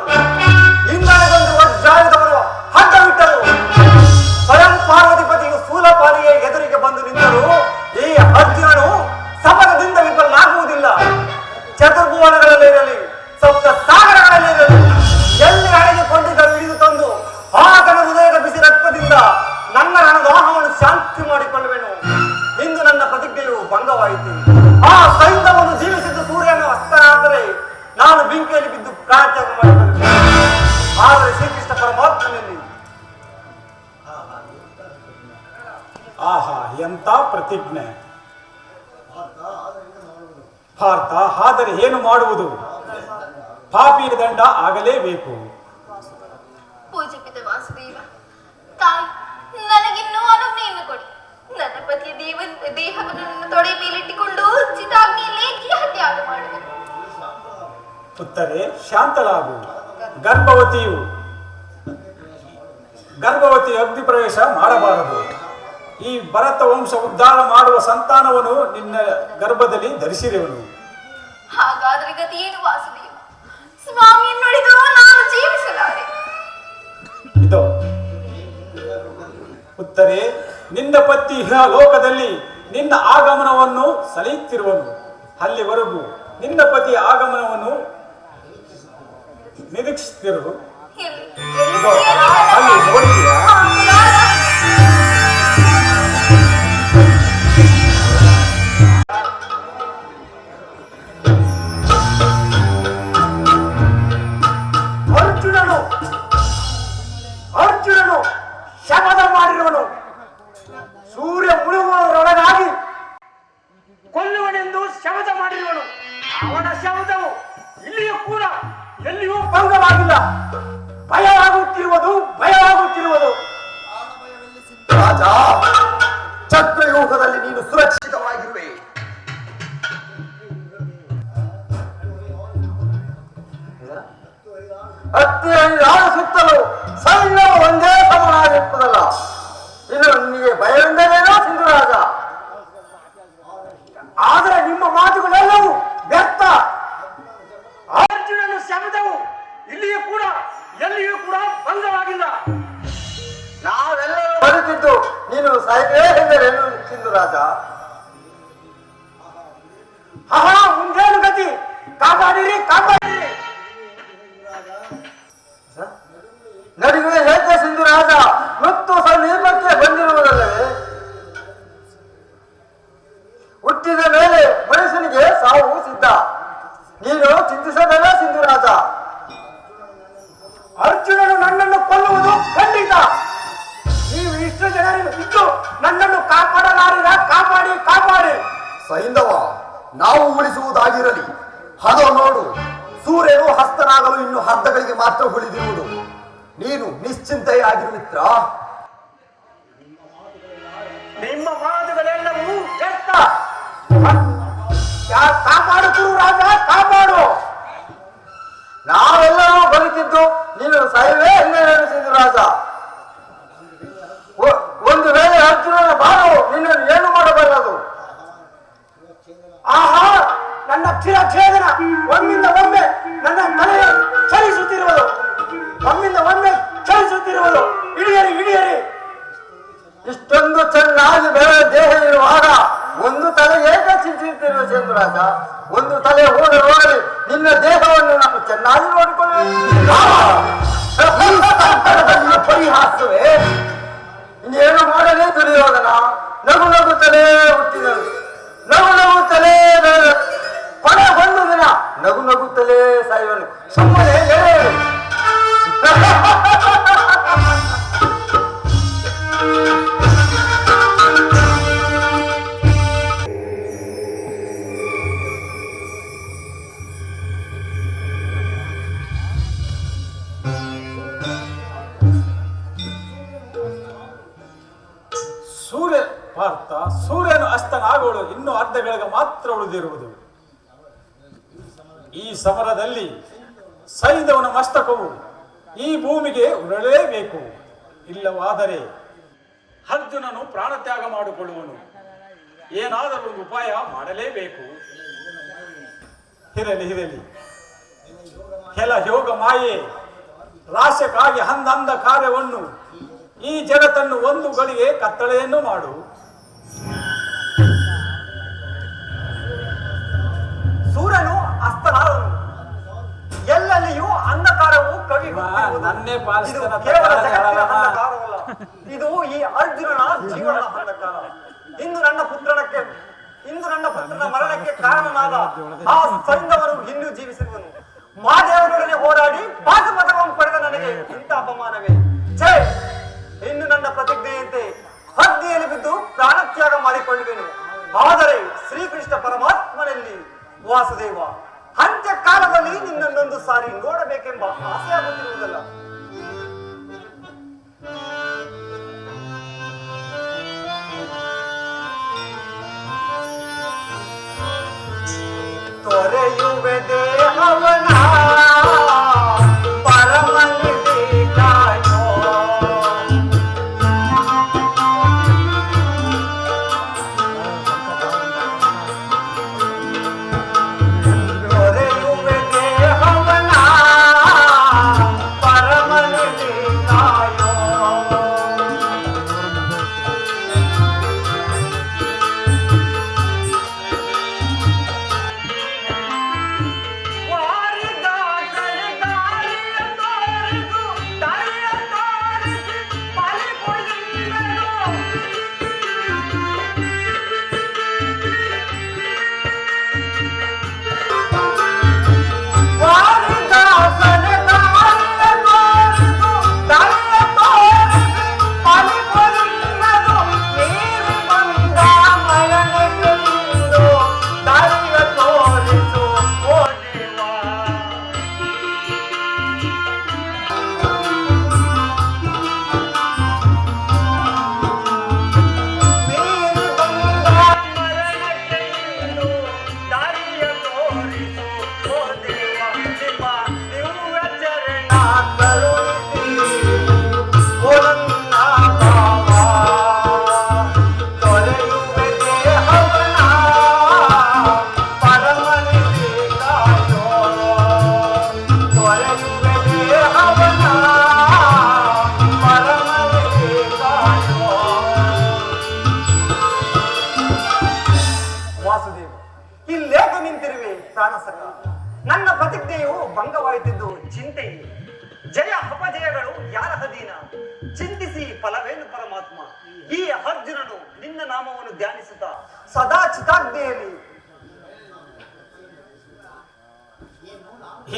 Speaker 2: ಹಿಂದಡೆ ಬಂದು ವಜ್ರಾಯುಧವರು ಹಗ್ಗವಿಟ್ಟರು. ಸ್ವಯಂ ಪಾರ್ವತಿಪತಿಯು ಶೂಲಪಾಲಿಗೆ ಎದುರಿಗೆ ಬಂದು ನಿಂತರು. ಈ ಅರ್ಜುನನು ಸಮರದಿಂದ ವಿಫಲನಾಗುವುದಿಲ್ಲ. ಚತುರ್ಭುವನಗಳಲ್ಲಿರಲಿ, ಸಪ್ತ ಸಾಗರಗಳಲ್ಲಿರಲಿ, ಎಲ್ಲಿ ಅಡಗಿಕೊಂಡಿದ್ದರು ಹಿಡಿದು ತಂದು ಆತನ ಹೃದಯದ ಬಿಸಿ ರಕ್ತದಿಂದ ನನ್ನ ರಣದಾಹವನ್ನು ಶಾಂತಿ ಮಾಡಿಕೊಳ್ಳುವೆನು. ಇಂದು ನನ್ನ ಪ್ರತಿಜ್ಞೆಯು ಭಂಗವಾಯಿತು. ಆ ಸೈನ್ಯವನ್ನು ಜೀವಿಸಿದ್ದು ಸೂರ್ಯನ ಹಸ್ತನಾದರೆ ನಾನು ಬೆಂಕಿಯಲ್ಲಿ ಬಿದ್ದು ಪ್ರಾಣತ್ಯಾಗ ಮಾಡಬೇಕು. ಆದರೆ ಶ್ರೀಕೃಷ್ಣ ಪರಮಾತ್ಮನಲ್ಲಿ
Speaker 6: ಆಹಾ, ಎಂತ ಪ್ರತಿಜ್ಞೆ! ಭಾರತ, ಆದರೆ ಏನು ಮಾಡುವುದು? ಪಾಪಿಯ ದಂಡ ಆಗಲೇಬೇಕು.
Speaker 5: ಪೂಜಪಿತ ವಾಸುದೇವ, ತಾಯಿ ನನಗಿನ್ನೂ ಅನುಜ್ಞೆಯನ್ನು ಕೊಡಿ. ನನ್ನ ಪತಿಯ ದೇಹವನ್ನು ನನ್ನ ತೊಡೆ ಮೇಲಿಟ್ಟುಕೊಂಡು ಚಿತಾಗ್ನಿಯಲ್ಲಿ ತ್ಯಾಗ ಮಾಡುವುದು.
Speaker 6: ಪುತ್ತರೆ, ಶಾಂತಳಾಗು. ಗರ್ಭವತಿ ಅಗ್ನಿ ಪ್ರವೇಶ ಮಾಡಬಾರದು. ಈ ಭರತ ವಂಶ ಉದ್ಧಾರ ಮಾಡುವ ಸಂತಾನವನ್ನು ನಿನ್ನ ಗರ್ಭದಲ್ಲಿ ಧರಿಸಿರುವನು.
Speaker 5: ಹಾಗಾದ್ರೆ ಗತಿ ಏನು ವಾಸುದೇವ? ಸ್ವಾಮಿಯನ್ನುಳಿದು ನಾನು ಜೀವಿಸಲಾರೆ.
Speaker 6: ಇದು ಉತ್ತರೆ, ನಿನ್ನ ಪತಿ ಲೋಕದಲ್ಲಿ ನಿನ್ನ ಆಗಮನವನ್ನು ಸೆಳೆಯುತ್ತಿರುವನು. ಅಲ್ಲಿವರೆಗೂ ನಿನ್ನ ಪತಿಯ ಆಗಮನವನ್ನು ನಿರೀಕ್ಷಿಸುತ್ತಿರು. ಅಲ್ಲಿ ನೋಡಿದೆಯಾ?
Speaker 2: ಅರ್ಜುನನು ಶಪಥ ಮಾಡಿರುವನು. ಸೂರ್ಯ ಮುಳುಗುವುದರೊಳಗಾಗಿ ಕೊಲ್ಲುವನೆಂದು ಶಪಥ ಮಾಡಿರುವನು. ಅವನ ಶಪಥವು ಇಲ್ಲಿಯೂ ಕೂಡ ಎಲ್ಲಿಯೂ ಭಂಗವಾಗಿಲ್ಲ. ಭಯವಾಗುತ್ತಿರುವುದು.
Speaker 1: ರಾಜ, ಚಕ್ರವ್ಯೂಹದಲ್ಲಿ ನೀನು ಸುರಕ್ಷಿತವಾಗಿರುವೆ. ಹತ್ತಿರ ಸುತ್ತಲೂ ಸೈನ್ಯವು ಒಂದೇ ಸಮನಾಗಿರ್ತದಲ್ಲ. ಇನ್ನು ನಿನಗೆ ಭಯವೆಂದರೇನೋ ಸಿಂಧುರಾಜ?
Speaker 2: ಆದರೆ ನಿಮ್ಮ ಮಾತುಗಳೆಲ್ಲವೂ ವ್ಯರ್ಥ. ಅರ್ಜುನನ ಶಪಥವು ಇಲ್ಲಿಯೂ ಕೂಡ ಎಲ್ಲಿಯೂ ಕೂಡ ಭಂಗವಾಗಿಲ್ಲ.
Speaker 1: ನಾವೆಲ್ಲರೂ ಬದುಕಿದ್ದು ನೀನು ಸಾಯ್ಬೇ ಎಂದರೇನು ಸಿಂಧುರಾಜ?
Speaker 2: ಮುಂದೇನು ಗತಿ? ಕಾಪಾಡಿರಿ.
Speaker 1: ನಡಿಗೆ ಹೇಗೆ ಸಿಂಧುರಾಜ? ಮೃತ್ಯು ಸಮೀಪಕ್ಕೆ ಬಂದಿರುವುದಲ್ಲವೇ? ಹುಟ್ಟಿದ ಮೇಲೆ ಮನುಷ್ಯನಿಗೆ ಸಾವು ಸಿದ್ಧ. ನೀನು ಚಿಂತಿಸಬೇಡ ಸಿಂಧುರಾಜ.
Speaker 2: ಅರ್ಜುನನು ನನ್ನನ್ನು ಕೊಲ್ಲುವುದು ಖಂಡಿತ. ನೀವು ಇಷ್ಟು ಜನರು ಇದ್ದು ನನ್ನನ್ನು ಕಾಪಾಡಲಾರಿರ? ಕಾಪಾಡಿ.
Speaker 1: ಸೈಂಧವ, ನಾವು ಉಳಿಸುವುದಾಗಿರಲಿ. ಅದು ನೋಡು, ಸೂರ್ಯನು ಹಸ್ತನಾಗಲು ಇನ್ನು ಅರ್ಧಗಳಿಗೆ ಮಾತ್ರ ಉಳಿದಿರುವುದು. ನೀನು ನಿಶ್ಚಿಂತೆಯಾಗಿರು ಮಿತ್ರ.
Speaker 2: ನಿಮ್ಮ ಮಾತುಗಳೆಲ್ಲವೂ ವ್ಯರ್ಥ. ಕಾಪಾಡುತ್ತಿರು ರಾಜ, ಕಾಪಾಡು.
Speaker 1: ನಾವೆಲ್ಲರೂ ಬದುಕಿದ್ದು ನೀನು ಸಾಯವೇ ಎಂದೇನು ಸಿಂಧುರಾಜ? ಒಂದು ವೇಳೆ ಅರ್ಜುನನ ಬಾಣವು ನಿನ್ನನ್ನು ಏನು ಮಾಡಬಲ್ಲದು?
Speaker 2: ಆಹಾ, ನನ್ನ ಕ್ಷೇದನ ಒಮ್ಮೆ ಎಂದಿರುವ ಚಂದ್ರರಾಜ, ಒಂದು ತಲೆ ಹೋಗಲಿ ನಿನ್ನ ದೇಹವನ್ನು ನಾನು ಚೆನ್ನಾಗಿ ನೋಡಿಕೊಳ್ಳುವೆ. ಪರಿಹಾಸವೇ ಇನ್ನೇನು ಮಾಡಲೇ ದುರ್ಯೋಧನ ನಗು ನಗುತ್ತಲೇ ಹುಟ್ಟಿದನು, ನಗು ನಗುತ್ತಲೇ ಕೊನೆ ಒಂದು ದಿನ ನಗು ನಗುತ್ತಲೇ ಸಾಯುವನು. ಸುಮ್ಮನೆ
Speaker 6: ಸೂರ್ಯನು ಅಸ್ತನಾಗೋಳು ಇನ್ನೂ ಅರ್ಧ ಗಳಿಗೆ ಮಾತ್ರ ಉಳಿದಿರುವುದು. ಈ ಸಮರದಲ್ಲಿ ಸೈಂಧವನ ಮಸ್ತಕವು ಈ ಭೂಮಿಗೆ ಉರುಳಲೇಬೇಕು. ಇಲ್ಲವಾದರೆ ಅರ್ಜುನನು ಪ್ರಾಣತ್ಯಾಗ ಮಾಡಿಕೊಳ್ಳುವನು. ಏನಾದರೂ ಒಂದು ಉಪಾಯ ಮಾಡಲೇಬೇಕು. ಇರಲಿ ಕೆಲ ಯೋಗ ಮಾಯೆ ರಾಶಕ್ಕಾಗಿ ಅಂದ ಕಾರ್ಯವನ್ನು ಈ ಜಗತ್ತನ್ನು ಒಂದು ಗಳಿಗೆ ಕತ್ತಳೆಯನ್ನು ಮಾಡು.
Speaker 2: ಸೂರ್ಯನು ಅಸ್ತನಾದನು, ಎಲ್ಲೆಲ್ಲಿಯೂ ಅಂಧಕಾರವು
Speaker 6: ನನ್ನೇ
Speaker 2: ಕೇವಲ ಜಗತ್ತಿನ ಅಂಧಕಾರವಲ್ಲ, ಇದು ಈ ಅರ್ಜುನನ ಜೀವನದ ಅಂಧಕಾರ. ಇಂದು ನನ್ನ ಪುತ್ರನ ಮರಣಕ್ಕೆ ಕಾರಣನಾದ ಆ ಸೈಂಧವನು ಇನ್ನೂ ಜೀವಿಸಿರುವನು. ಮಹಾದೇವನೊಡನೆ ಹೋರಾಡಿ ಪಾಶುಪತಕವನ್ನು ಪಡೆದ ನನಗೆ ಇಂಥ ಅಪಮಾನವೇ. ಛೇ, ಇನ್ನು ನನ್ನ ಪ್ರತಿಜ್ಞೆಯಂತೆ ಅಗ್ನಿಯಲ್ಲಿ ಬಿದ್ದು ಪ್ರಾಣತ್ಯಾಗ ಮಾಡಿಕೊಳ್ಳುವೆನು. ಆದರೆ ಶ್ರೀಕೃಷ್ಣ ಪರಮಾತ್ಮನಲ್ಲಿ ವಾಸುದೇವ ಅಂತ್ಯ ಕಾಲದಲ್ಲಿ ನಿನ್ನನ್ನೊಂದು ಸಾರಿ ನೋಡಬೇಕೆಂಬ ಆಸೆಯಾಗುತ್ತಿರುವುದಲ್ಲ. ತೊರೆಯುವೆ ದೇಹವನ ಪರಮನಿಧಿ ಕಾಯೋ, ತೊರೆಯುವೆ ದೇಹವನ ಪರಮನಿಧಿ ಕಾಯೋ. ವಾಸುದೇವ, ಇಲ್ಲೇಕೆ ನಿಂತಿರುವೆ ಪ್ರಾಣಸಕ? ನನ್ನ ಪ್ರತಿಜ್ಞೆಯು ಭಂಗವಾಯಿತಿದ್ದು ಚಿಂತೆಯೇ. ಜಯ ಅಪಜಯಗಳು ಯಾರ ಅಧೀನ? ಚಿಂತಿಸಿ ಫಲವೇನು ಪರಮಾತ್ಮ? ಈ ಅರ್ಜುನನು ನಿನ್ನ ನಾಮವನ್ನು ಧ್ಯಾನಿಸುತ್ತಾ ಸದಾ ಚಿತಾಗ್ನಿಯಲ್ಲಿ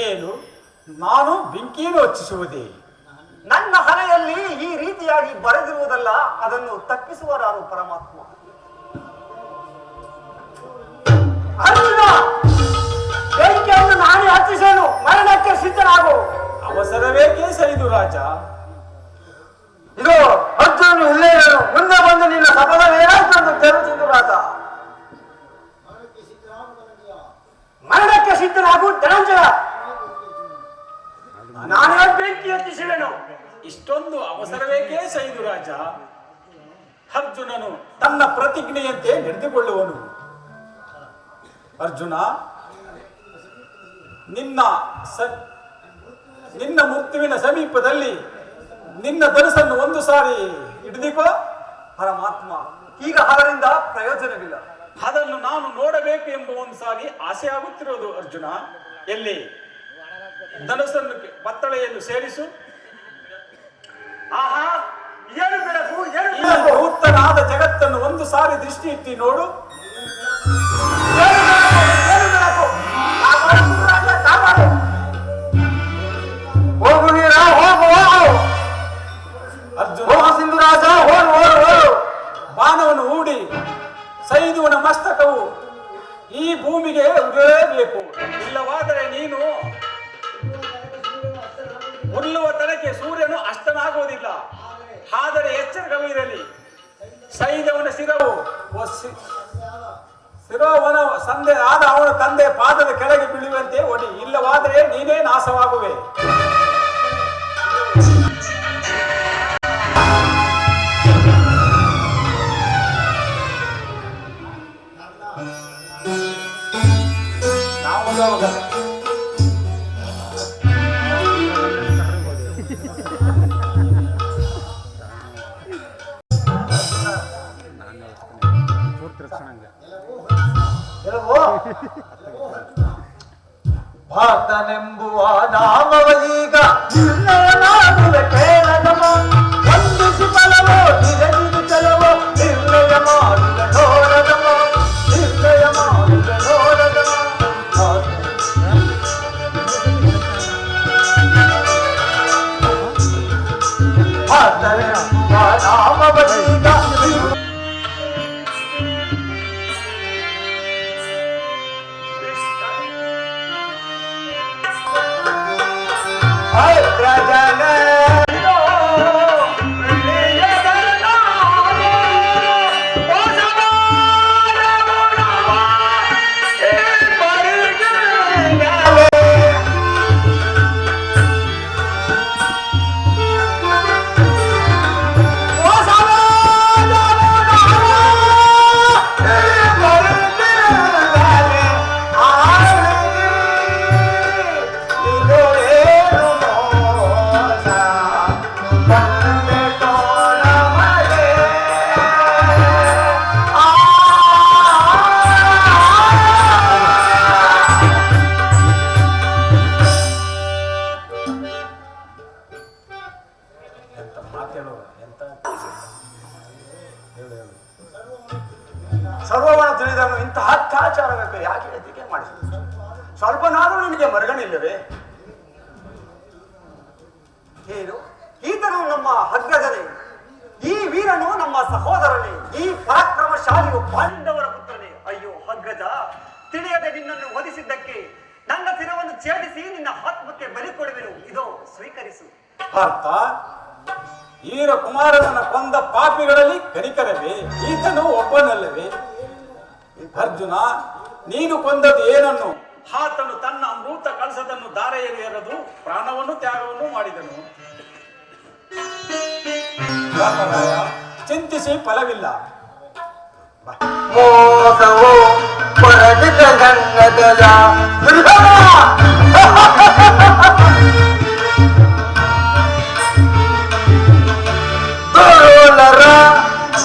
Speaker 6: ಏನು ನಾನು ಬೆಂಕಿಯನ್ನು ಹಚ್ಚಿಸುವುದೇ?
Speaker 2: ನನ್ನ ಹಣೆಯಲ್ಲಿ ಈ ರೀತಿಯಾಗಿ ಬರೆದಿರುವುದಲ್ಲ, ಅದನ್ನು ತಪ್ಪಿಸುವರಾರು ಪರಮಾತ್ಮ? ಅರ್ಜುನ, ಬೆಂಕಿಯನ್ನು ನಾನೇ ಹಚ್ಚಿಸೇನು, ಮರಣಕ್ಕೆ ಸಿದ್ಧನಾಗು.
Speaker 6: ಅವಸರವೇಕೆ ಸೈದು ರಾಜ?
Speaker 2: ಇದು ಅರ್ಜುನನು ಇಲ್ಲೇ ಇರಲು ಮುಂದೆ ಬಂದು ನಿನ್ನ ಸಫಲವೇನಾಯ್ತು ಎಂದು ಕೇಳುತ್ತಿದ್ದು ರಾಜ. ಮರಣಕ್ಕೆ ಸಿದ್ಧನಾಗು ಧನಂಜಯ, ನಾನೇ ಬೆಂಕಿ ಹಚ್ಚಿಸುವೆನು.
Speaker 6: ಇಷ್ಟೊಂದು ಅವಸರವೇಕೆ ಸೈದು ರಾಜ? ಅರ್ಜುನನು ತನ್ನ ಪ್ರತಿಜ್ಞೆಯಂತೆ ನಡೆದುಕೊಳ್ಳುವನು. ಅರ್ಜುನ, ನಿನ್ನ ಮೃತ್ಯುವಿನ ಸಮೀಪದಲ್ಲಿ ನಿನ್ನ ಧನಸ್ಸನ್ನು ಒಂದು ಸಾರಿ ಹಿಡಿದಿಕೋ.
Speaker 2: ಪರಮಾತ್ಮ, ಈಗ ಅದರಿಂದ ಪ್ರಯೋಜನವಿಲ್ಲ.
Speaker 6: ಅದನ್ನು ನಾನು ನೋಡಬೇಕು ಎಂಬ ಒಂದು ಸಾರಿ ಆಸೆ ಆಗುತ್ತಿರುವುದು ಅರ್ಜುನ. ಎಲ್ಲಿ ಧನಸ್ಸನ್ನು ಬತ್ತಳೆಯನ್ನು ಸೇರಿಸು.
Speaker 2: ಆಹಾ, ಏನು ಬೆಳಕು, ಏನು
Speaker 6: ಈ
Speaker 2: ಬೆಳಕು.
Speaker 6: ನೂತನಾದ ಜಗತ್ತನ್ನು ಒಂದು ಸಾರಿ ದೃಷ್ಟಿ ಇಟ್ಟಿ ನೋಡು.
Speaker 2: ಏನು ಬೆಳಕು. ಹೋಗು ವೀರ, ಹೋಗು ಹೋಗು.
Speaker 6: ಅರ್ಜುನ
Speaker 2: ಹೋಗು ಸಿಂಧುರಾಜ, ಹೋಗು ಹೋಗು ಹೋಗು.
Speaker 6: ಬಾಣವನ್ನು ಹೂಡಿ ಸೈದುವನ ಮಸ್ತಕವು ಈ ಭೂಮಿಗೆ ಉರುಳಬೇಕು. ಇಲ್ಲವಾದರೆ ನೀನು ಉರುಳುವ ತನಕ್ಕೆ ಸೂರ್ಯನು ಅಸ್ತನಾಗುವುದಿಲ್ಲ. ಆದರೆ ಎಚ್ಚರವಿರಲಿ, ಸೈದವನ ಶಿರೋವನ ಸಂದೆ ಆದ ಅವನ ತಂದೆ ಪಾದದ ಕೆಳಗೆ ಬೀಳುವಂತೆ ಒಡಿ. ಇಲ್ಲವಾದರೆ ನೀನೇ ನಾಶವಾಗುವೆ.
Speaker 2: ಭಾರತನೆಂಬುವ ನಾಮವೀಗ ನಿರ್ಣಯನಾಗುವೆ ಕೇಳದಮ. ವಂದಿಸಿ ಫಲವೋ ನಿರಗಿದು ಕೆಲವೋ ನಿರ್ಣಯ ಮಾಡುವೆ ನೋಡದಮ. ನಿರ್ಣಯ ಮಾಡುವೆ ನೋಡದಮ. ಭಾರತನೆಂಬುವ ನಾಮವೀಗ ಸರ್ವವನ್ನ ತಿಳಿದವನು ಇಂತಹ ಅತ್ಯಾಚಾರಕ್ಕೆ ಯಾಕೆ ಎತ್ತಿಗೆ ಮಾಡಿಸಿದ? ಸ್ವಲ್ಪನಾದರೂ ನಿಮಗೆ ಮರಗಣಿಲ್ಲವೇ? ಏನು, ಈತನು ನಮ್ಮ ಅಗ್ರಜನೇ, ಈ ವೀರನು ನಮ್ಮ ಸಹೋದರನೇ, ಈ ಪರಾಕ್ರಮಶಾಲಿಯು ಪಾಂಡವರ ಪುತ್ರನೇ. ಅಯ್ಯೋ ಅಗ್ರಜ, ತಿಳಿಯದೆ ನಿನ್ನನ್ನು ವಧಿಸಿದ್ದಕ್ಕೆ ನನ್ನ ಶಿರವನ್ನು ಛೇದಿಸಿ ನಿನ್ನ ಆತ್ಮಕ್ಕೆ ಬಲಿ ಕೊಡುವೆನು. ಇದೋ ಸ್ವೀಕರಿಸು.
Speaker 6: ಪಾರ್ಥ, ಈರ ಕುಮಾರನನ್ನು ಕೊಂದ ಪಾಪಿಗಳಲ್ಲಿ ಕನಿಕರವೇ? ಈತನು ಒಬ್ಬನಲ್ಲವೇ? ಅರ್ಜುನ, ನೀನು ಕೊಂದದ್ದು ಏನನ್ನು? ಆತನು ತನ್ನ ಅಮೃತ ಕಳಸದನ್ನು ಧಾರೆಯಲ್ಲಿ ಎರೆದು ಪ್ರಾಣವನ್ನು ತ್ಯಾಗವನ್ನು ಮಾಡಿದನು. ಚಿಂತಿಸಿ ಫಲವಿಲ್ಲ.
Speaker 2: ಮೋಸವೋ ಪರಗಿದ ಗಂಗದಲ ದುರುಳರ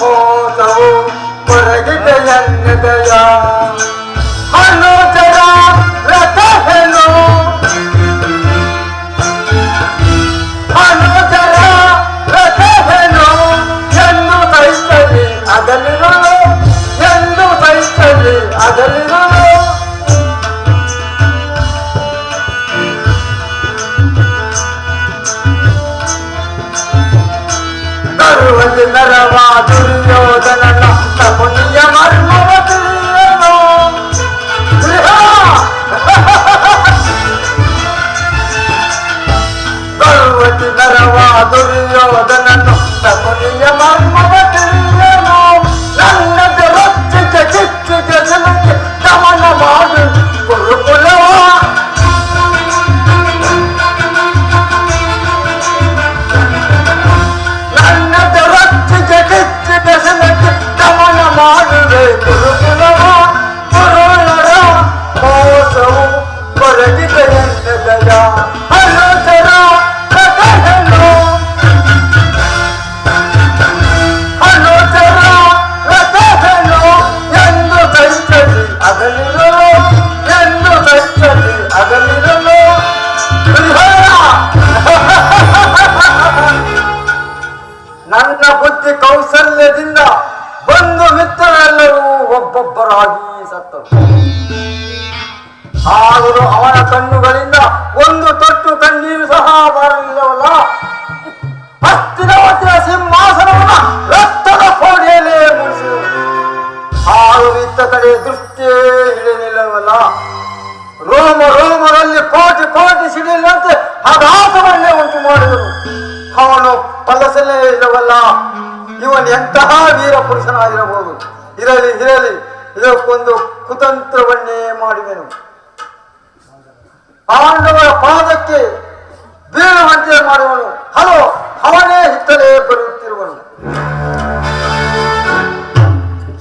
Speaker 2: ಮೋಸವು ಪರಗಿದ ಗಂಗದಲ ಅನುಜರ ರಥಹೆನು ಅನುಜರ ರಥಹೆನು ಎಂದು ಸಹಿಸಲಿ ಅದಲಿರುಳು ಎಂದು ಸಹಿಸಲಿ ಅದಲಿರುಳು ತರುವಲ್ಲಿ ನರವ ದುರ್ಯೋಧನನ ತಪುನಿಯ ಮರ್ಮವ ತಿಳಿಯನು. ತರುವಲ್ಲಿ ನರವ ದುರ್ಯೋಧನನು ತಪುನಿಯ ಮರ್ಮವ ತಿಳಿಯನು. ನನ್ನದು ರೊಚ್ಚಿಗೆ ಕಿಚ್ಚಿಗೆ ಸಿಲುಕಿ ತಮ ಅಮರರಾಗಿ ಸತ್ತರು. ಆದರೂ ಅವನ ಕಣ್ಣುಗಳಿಂದ ಒಂದು ತೊಟ್ಟು ಕಣ್ಣೀರು ಸಹ ಬರಲಿಲ್ಲವಲ್ಲ. ಹಸ್ತಿನಾವತಿಯ ಸಿಂಹಾಸನವನ್ನ ರಕ್ತದ ಕೋಣೆಯಲ್ಲೇ ಮುಗಿಸಿದರು. ಆದರೂ ಇತ್ತ ಕಡೆ ದೃಷ್ಟಿಯೇ ಇಳಿಲಿಲ್ಲವಲ್ಲ. ರೋಮರಲ್ಲಿ ಕೋಟಿ ಕೋಟಿ ಸಿಡಿಲಂತೆ ಆಘಾತವನ್ನೇ ಉಂಟು ಮಾಡಿದರು. ಅವನು ಫಲಸಲೇ ಇಲ್ಲವಲ್ಲ. ಇವನ್ ಎಂತಹ ವೀರ ಪುರುಷನಾಗಿರಬಹುದು. ಇರಲಿ ಇದಕ್ಕೊಂದು ಕುತಂತ್ರವನ್ನೇ ಮಾಡಿದೆನು. ಪಾಂಡವರ ಪಾದಕ್ಕೆ ಬೀಳುವಂತೆ ಮಾಡುವನು. ಹಲೋ, ಅವನೇ ಹಿತ್ತಲೇ ಬರುತ್ತಿರುವನು.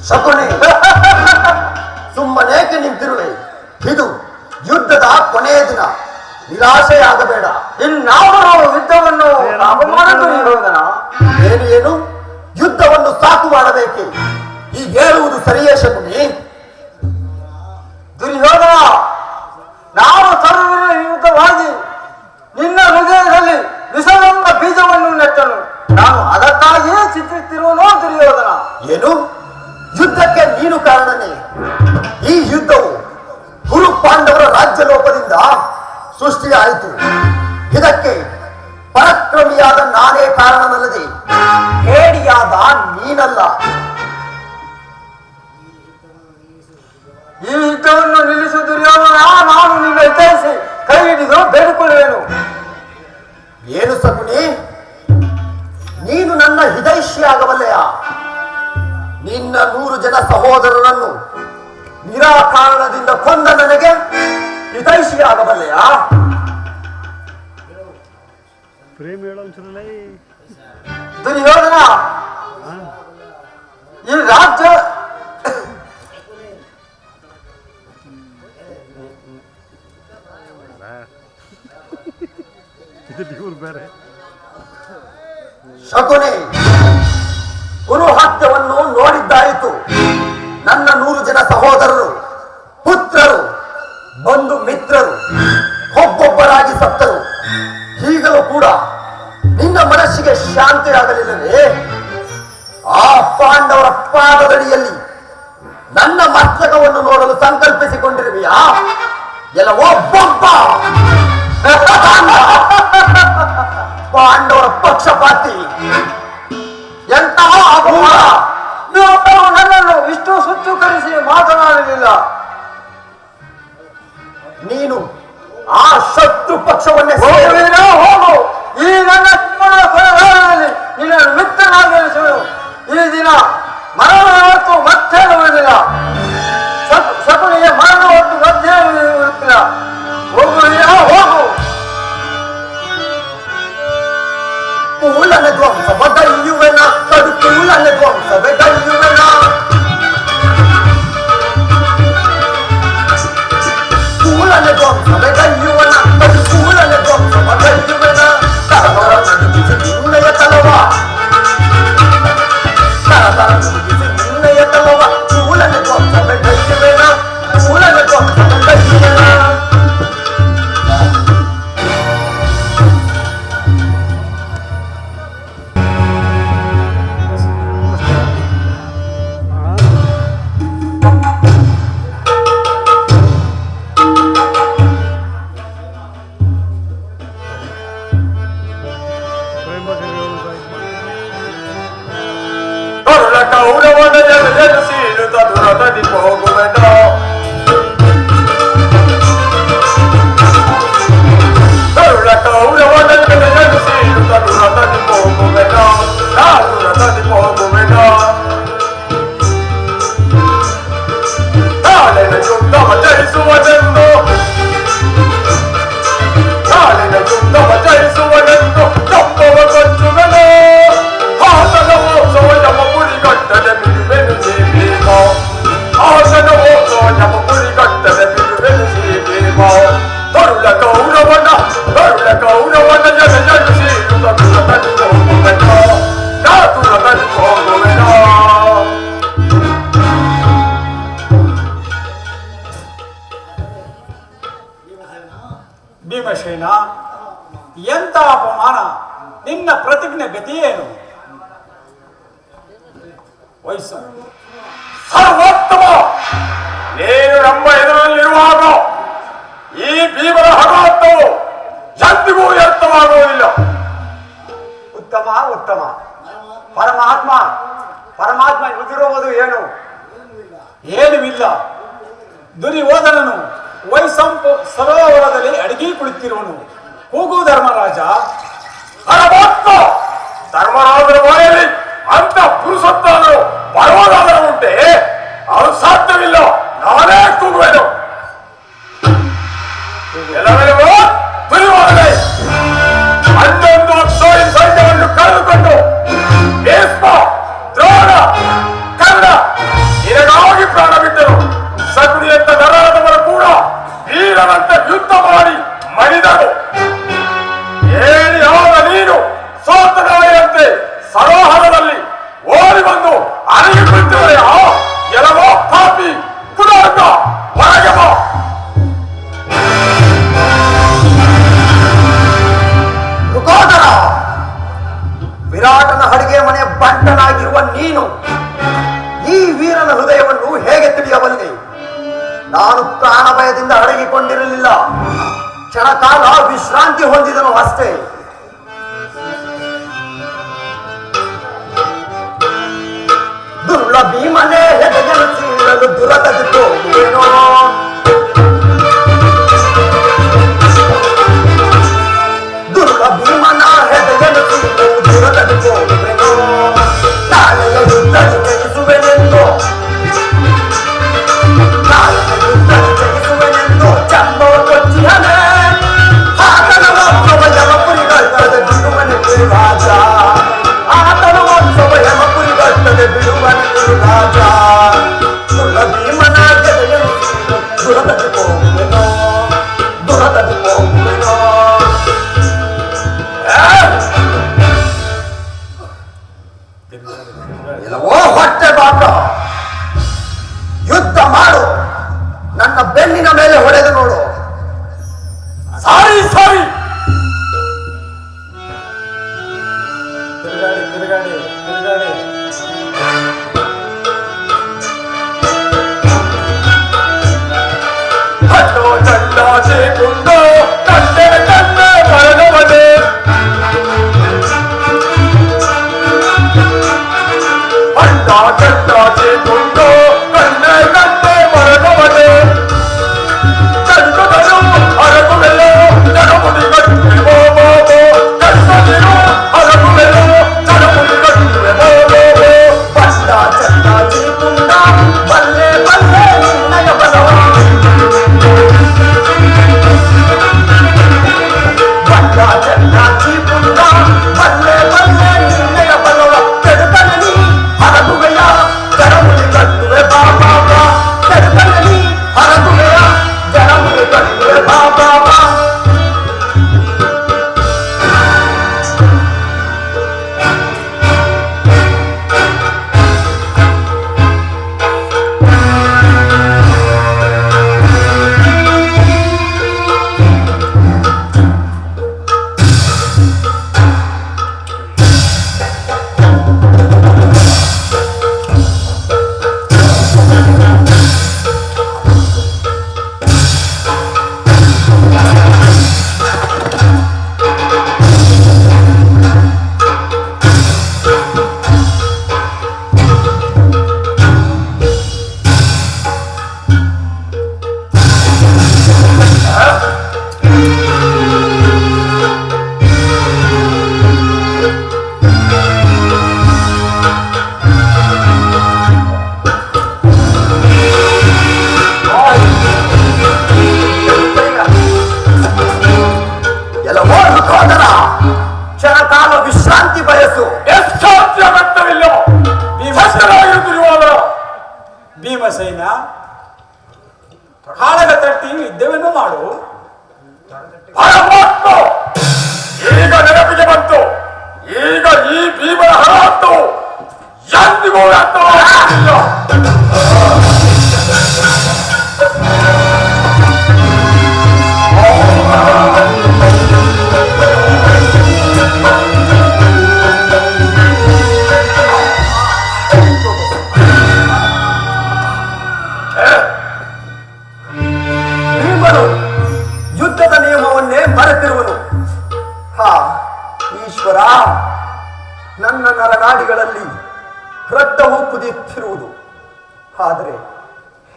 Speaker 1: ಶಕುನಿ, ಸುಮ್ಮನೇಕೆ ನಿಂತಿರುವೆ? ಇದು ಯುದ್ಧದ ಕೊನೆಯ ದಿನ. ನಿರಾಶೆಯಾಗಬೇಡ.
Speaker 2: ಇನ್ನಾದರೂ ಯುದ್ಧವನ್ನು ಮಾಡಲು ಇರುವುದನ?
Speaker 1: ಏನು ಯುದ್ಧವನ್ನು ಸಾಕು ಮಾಡಬೇಕೆ? ಈಗ ಹೇಳುವುದು ಸರಿಯೇ ಶಕುನಿ?
Speaker 2: ದುರ್ಯೋಧನ, ನಾನು ಸರ್ವರ ವಿರುದ್ಧವಾಗಿ ನಿನ್ನ ಹೃದಯದಲ್ಲಿ ವಿಷವೆಂಬ ಬೀಜವನ್ನು ನೆಟ್ಟನು. ನಾನು ಅದಕ್ಕಾಗಿಯೇ ಚಿಂತಿಸುತ್ತಿರುವನೋ ದುರ್ಯೋಧನ?
Speaker 1: ಏನು? ಯುದ್ಧಕ್ಕೆ ನೀನು ಕಾರಣನೇ? ಈ ಯುದ್ಧವು ಗುರು ಪಾಂಡವರ ರಾಜ್ಯ ಲೋಪದಿಂದ ಸೃಷ್ಟಿಯಾಯಿತು. ಇದಕ್ಕೆ ಪರಾಕ್ರಮಿಯಾದ ನಾನೇ ಕಾರಣನಲ್ಲದೆ ಹೇಡಿಯಾದ ನೀನಲ್ಲ.
Speaker 2: ಈ ಯುದ್ಧವನ್ನು ನಿಲ್ಲಿಸು ದುರ್ಯೋಧನ. ನಾನು ನಿನ್ನ ಹಿತೈಸಿ ಕೈ ಹಿಡಿದು ಬೇಡಿಕೊಳ್ಳುವೆನು.
Speaker 1: ಏನು ಶಕುನಿ, ನೀನು ನನ್ನ ಹಿತೈಷಿ ಆಗಬಲ್ಲೆಯ? ನಿನ್ನ 100 ಜನ ಸಹೋದರರನ್ನು ನಿರಾಕಾರಣದಿಂದ ಕೊಂದ ನನಗೆ ಹಿತೈಷಿ ಆಗಬಲ್ಲೆಯ?
Speaker 2: ದುರ್ಯೋಧನ, ಈ ರಾಜ್ಯ
Speaker 1: ಶಕುನಿ, ಗುರು ಹತ್ಯವನ್ನು ನೋಡಿದ್ದಾಯಿತು. ನನ್ನ 100 ಜನ ಸಹೋದರರು, ಪುತ್ರರು, ಬಂಧು ಮಿತ್ರರು ಒಬ್ಬೊಬ್ಬರಾಗಿ ಸತ್ತರು. ಈಗಲೂ ಕೂಡ ನಿನ್ನ ಮನಸ್ಸಿಗೆ ಶಾಂತಿಯಾಗಲಿಲ್ಲವೇ? ಆ ಪಾಂಡವರ ಪಾದದಡಿಯಲ್ಲಿ ನನ್ನ ಮಸ್ತಕವನ್ನು ನೋಡಲು ಸಂಕಲ್ಪಿಸಿಕೊಂಡಿರುವೆಯಾ? ಎಲ್ಲ ಒಬ್ಬೊಬ್ಬ ಪಾಂಡವರ ಪಕ್ಷಪಾತಿ.
Speaker 2: ಎಂತಹ ಅಪಮಾನ! ನೀವೊಬ್ಬರು ನನ್ನನ್ನು ಇಷ್ಟು ಸುತ್ತುಕರಿಸಿ ಮಾತನಾಡಲಿಲ್ಲ.
Speaker 1: ನೀನು ಆ ಶತ್ರು ಪಕ್ಷವನ್ನೇ
Speaker 2: ಹೋಗು. ಈ ನನ್ನ ಕೊನೆಗಾಲದಲ್ಲಿ ನಿನ್ನನ್ನು ಮಿತ್ರನಾಗಿರಿಸುವೆನು. ಈ ದಿನ ಮರಣ ಹೊತ್ತು ಮತ್ತೇನು ಉಳಿದಿಲ್ಲ. ಶಕುನಿಗೆ ಮರಣ ಹೊತ್ತು ಮತ್ತೇನು ಉಳಿದಿಲ್ಲ. ಹೋಗು.
Speaker 1: ಕೂಲನ ಧ್ವಂಸ ಬಗೆಯುವೆನ, ಕಡು ಕೂಲನ ಧ್ವಂಸ ಬಗೆಯುವೆನ. ಕೂಲನ ಧ್ವಂಸ ಬಗೆಯುವನ, ಕಡು ಕೂಲನ ಧ್ವಂಸ ಬಗೆಯುವೆನ. ತರತರ ನಡುಗಿಸಿ ನಿನ್ನಯ ತಲವ, ತರತರ ನಡುಗಿಸಿ ನಿನ್ನಯ ತಲವ. ಕೂಲನ ಧ್ವಂಸ ಬಗೆಯುವೆನ, ಕೂಲನ ಧ್ವಂಸ ಬಗೆಯುವೆನ.
Speaker 2: ಕೌರವನ ಜಲಸೀರುತ್ತ ದುರದಲ್ಲಿ ಹೋಗುವೆನ. ಕೌರವನ ಜಲಸೀರುತ್ತ ದುರದಲ್ಲಿ ಹೋಗುವೆನ. ದುರದಲ್ಲಿ ಹೋಗುವೆನ. ಕಾಲಿನ ಯುದ್ಧವ ಜಯಿಸುವನೆಂದು, ಕಾಲಿನ ಯುದ್ಧವ ಜಯಿಸುವನೆಂದು ತಪ್ಪವ ಕೊಚ್ಚುವೆನು. ಆತನ ಮೋಸವ ನಮ್ಮ ಪುರಿಗಟ್ಟಲೆ ಬಿಡುವೆನು ಭೀಮ. ಆತನ ಮೋಸವ ನಮ್ಮ ಪುರಿಗಟ್ಟಲೆ ಬಿಡುವೆನು ಭೀಮ. ತರುಳ ಕೌರವನ ಜಯಿಸಿ ದುರದಲ್ಲಿ ಹೋಗುವೆನ. ದುರದಲ್ಲಿ ಹೋಗುವೆನ.
Speaker 6: ಭೀಮಸೇನ, ಎಂತ ಅಪಮಾನ! ನಿನ್ನ ಪ್ರತಿಜ್ಞೆ ಗತಿಯೇನು?
Speaker 2: ಸರ್ವೋತ್ತಮ
Speaker 7: ನೀನು ನಮ್ಮ ಎದುರಲ್ಲಿರುವಾಗ ಈ ಭೀಮನ ಹಠಾತ್ತವು ಎಂದಿಗೂ ವ್ಯರ್ಥವಾಗುವುದಿಲ್ಲ.
Speaker 2: ಉತ್ತಮ ಉತ್ತಮ. ಪರಮಾತ್ಮ ನುಡಿರುವುದು ಏನು?
Speaker 6: ಏನುವಿಲ್ಲ. ದುರ್ಯೋಧನನು ವೈಸಂಪ ಸರೋವರದಲ್ಲಿ ಅಡಗಿ ಕುಳಿತಿರುವನು. ಕೂಗು ಧರ್ಮರಾಜ.
Speaker 7: ಪರಮಾತ್ಮ ಧರ್ಮರಾಜನ ಬಾಯಲ್ಲಿ ಅಂತ ಪುರುಷತ್ತಾದರೂ ಬರುವುದಾದರೂ ಉಂಟೆ? ಅದು ಸಾಧ್ಯವಿಲ್ಲ. ನಾನೇ ಕೂಗುವೆನು. ಎಲ್ಲವೆಲ್ಲವೂ ದುರ್ಯೋಧನೆ ಹನ್ನೊಂದು ಅಕ್ಷೋಹಿ ಸೈನ್ಯವನ್ನು ಕಳೆದುಕೊಂಡು ಭೀಷ್ಮ, ದ್ರೋಣ, ಕರ್ಣ ನಿನಗಾಗಿ ಪ್ರಾಣ ಬಿಟ್ಟರು. ಶಕುನಿಯಂತ ನರಾದವರು ಕೂಡ ವೀರನಂತೆ ಯುದ್ಧ ಮಾಡಿ ಮಡಿದರು. ಹೇಳಿ ಆಗ ನೀನು ಸೋತನಾಯಂತೆ ಸರೋಹರದಲ್ಲಿ ಓಡಿ ಬಂದು ಅರಗಿ ಕುಳಿತಿರುವೆಯ? ಎಲ್ಲವೋ ಪಾಪಿ ಕುಲಾಂಗ, ಹೊರಗೆ ಬಾ.
Speaker 1: ಋಕೋದರ, ವಿರಾಟನ ಅಡಿಗೆ ಮನೆ ಬಂಟನಾಗಿರುವ ನೀನು ಈ ವೀರನ ಹೃದಯವನ್ನು ಹೇಗೆ ತಿಳಿಯಬಲ್ಲೆ? ನಾನು ಪ್ರಾಣ ಭಯದಿಂದ ಅಡಗಿಕೊಂಡಿರಲಿಲ್ಲ. ಕ್ಷಣಕಾಲ ವಿಶ್ರಾಂತಿ ಹೊಂದಿದನು ಅಷ್ಟೇ. ದುರ್ಲ ಭೀಮನೆ ಹೆದೆಯನ್ನು ಸೀಳಲು ದುರದದ್ದು ಏನೋ. ದುರ್ಲ ಭೀಮನ ಹೆದೆಯನ್ನು ಸೀಳಲು ದುರದದ್ದು ಏನೋ. ನಾಳೆಯ ಯುದ್ಧ ಜಯಿಸುವೆನೆಂದು ಚಂಬೋ ಕೊಚ್ಚಿಹನೆ ಆತನ ವಂಶವ ಯಮಪುರಿಗಟ್ಟದೆ ಬಿಡುವನೆ ರಾಜ. ಆತನ ವಂಶವ ಯಮಪುರಿಗಟ್ಟದೆ ಬಿಡುವನೆ ರಾಜ. ದುರ್ಲ ಭೀಮನ ಗೆದೆಯನ್ನು ದುರದಕ್ಕೆ ಹೋಗುವೆನೋ, ದುರದಕ್ಕೆ ಹೋಗುವೆನೋ. ಎಲ್ಲವೋ ಹೊಟ್ಟೆ ಬಾಕ. ಯುದ್ಧ ಮಾಡು, ನನ್ನ ಬೆನ್ನಿನ ಮೇಲೆ ಹೊಡೆದು ನೋಡು.
Speaker 7: ಸಾರಿ ಸಾರಿ.
Speaker 6: ತಿರುಗಾಡಿ.
Speaker 7: ಹಣ್ಣು ಚಂದಾಚೆ ಕುಂದು ಕಣ್ಣೆ ಕಣ್ಣೆ ಮರಗವನೆ. ಹಣ್ಣ ಚಂದಾಚೆ ಕುಂದು ಕಣ್ಣೆ ಕಣ್ಣೆ ಮರಗವನೆ. ಕಣ್ಣುಗಳು ಹರಗುವೆಲ್ಲೋ ಜಗಮುಡಿ ಕಟ್ಟುವೆ ಬಾಬೋ. ಕಣ್ಣುಗಳು ಹರಗುವೆಲ್ಲೋ ಜಗಮುಡಿ ಕಟ್ಟುವೆ ಬಾಬೋ.
Speaker 1: ಬಸ್ತ ಚಂದ ಚೀಕುಂಡ ಬಲ್ಲೆ ಬಲ್ಲೆ ನಿನ್ನಯ ಬಲವ. ಬಸ್ತ ಚಂದ ಚೀಕುಂಡ ಬಲ್ಲೆ ಬಲ್ಲೆ ನಿನ್ನಯ ಬಲವ. ಕೆಡುಕನೆ ನೀ ಹರಗುವೆಯ ಜಡಮುಡಿ ಕಟ್ಟುವೆ ಬಾಬಾ. ಕೆಡುಕನೆ ನೀ ಹರಗುವೆಯ ಜಡಮುಡಿ ಕಟ್ಟುವೆ ಬಾಬಾ. ಎಲ್ಲವೋ ಋಕೋದರ, ಕ್ಷಣಕಾಲ ವಿಶ್ರಾಂತಿ ಬಯಸು.
Speaker 7: ಎಷ್ಟಾದ್ಯ ಅಗತ್ಯವಿಲ್ಲ. ಭೀಮಸೇನ
Speaker 6: ಭೀಮಸೇನ ಕಾಳಗ ತಟ್ಟಿ ಯುದ್ಧವನ್ನು ಮಾಡು.
Speaker 7: ಪರಮಾತ್ಮ ಈಗ ನೆನಪಿಗೆ ಬಂತು. ಈಗ ಈ ಭೀಮನ ಹರಾತು ಎಂದಿಗೂ ವ್ಯರ್ಥವಾಗುವುದಿಲ್ಲ.
Speaker 1: ರಕ್ತವು ಕುದಿಯುತ್ತಿರುವುದು. ಆದರೆ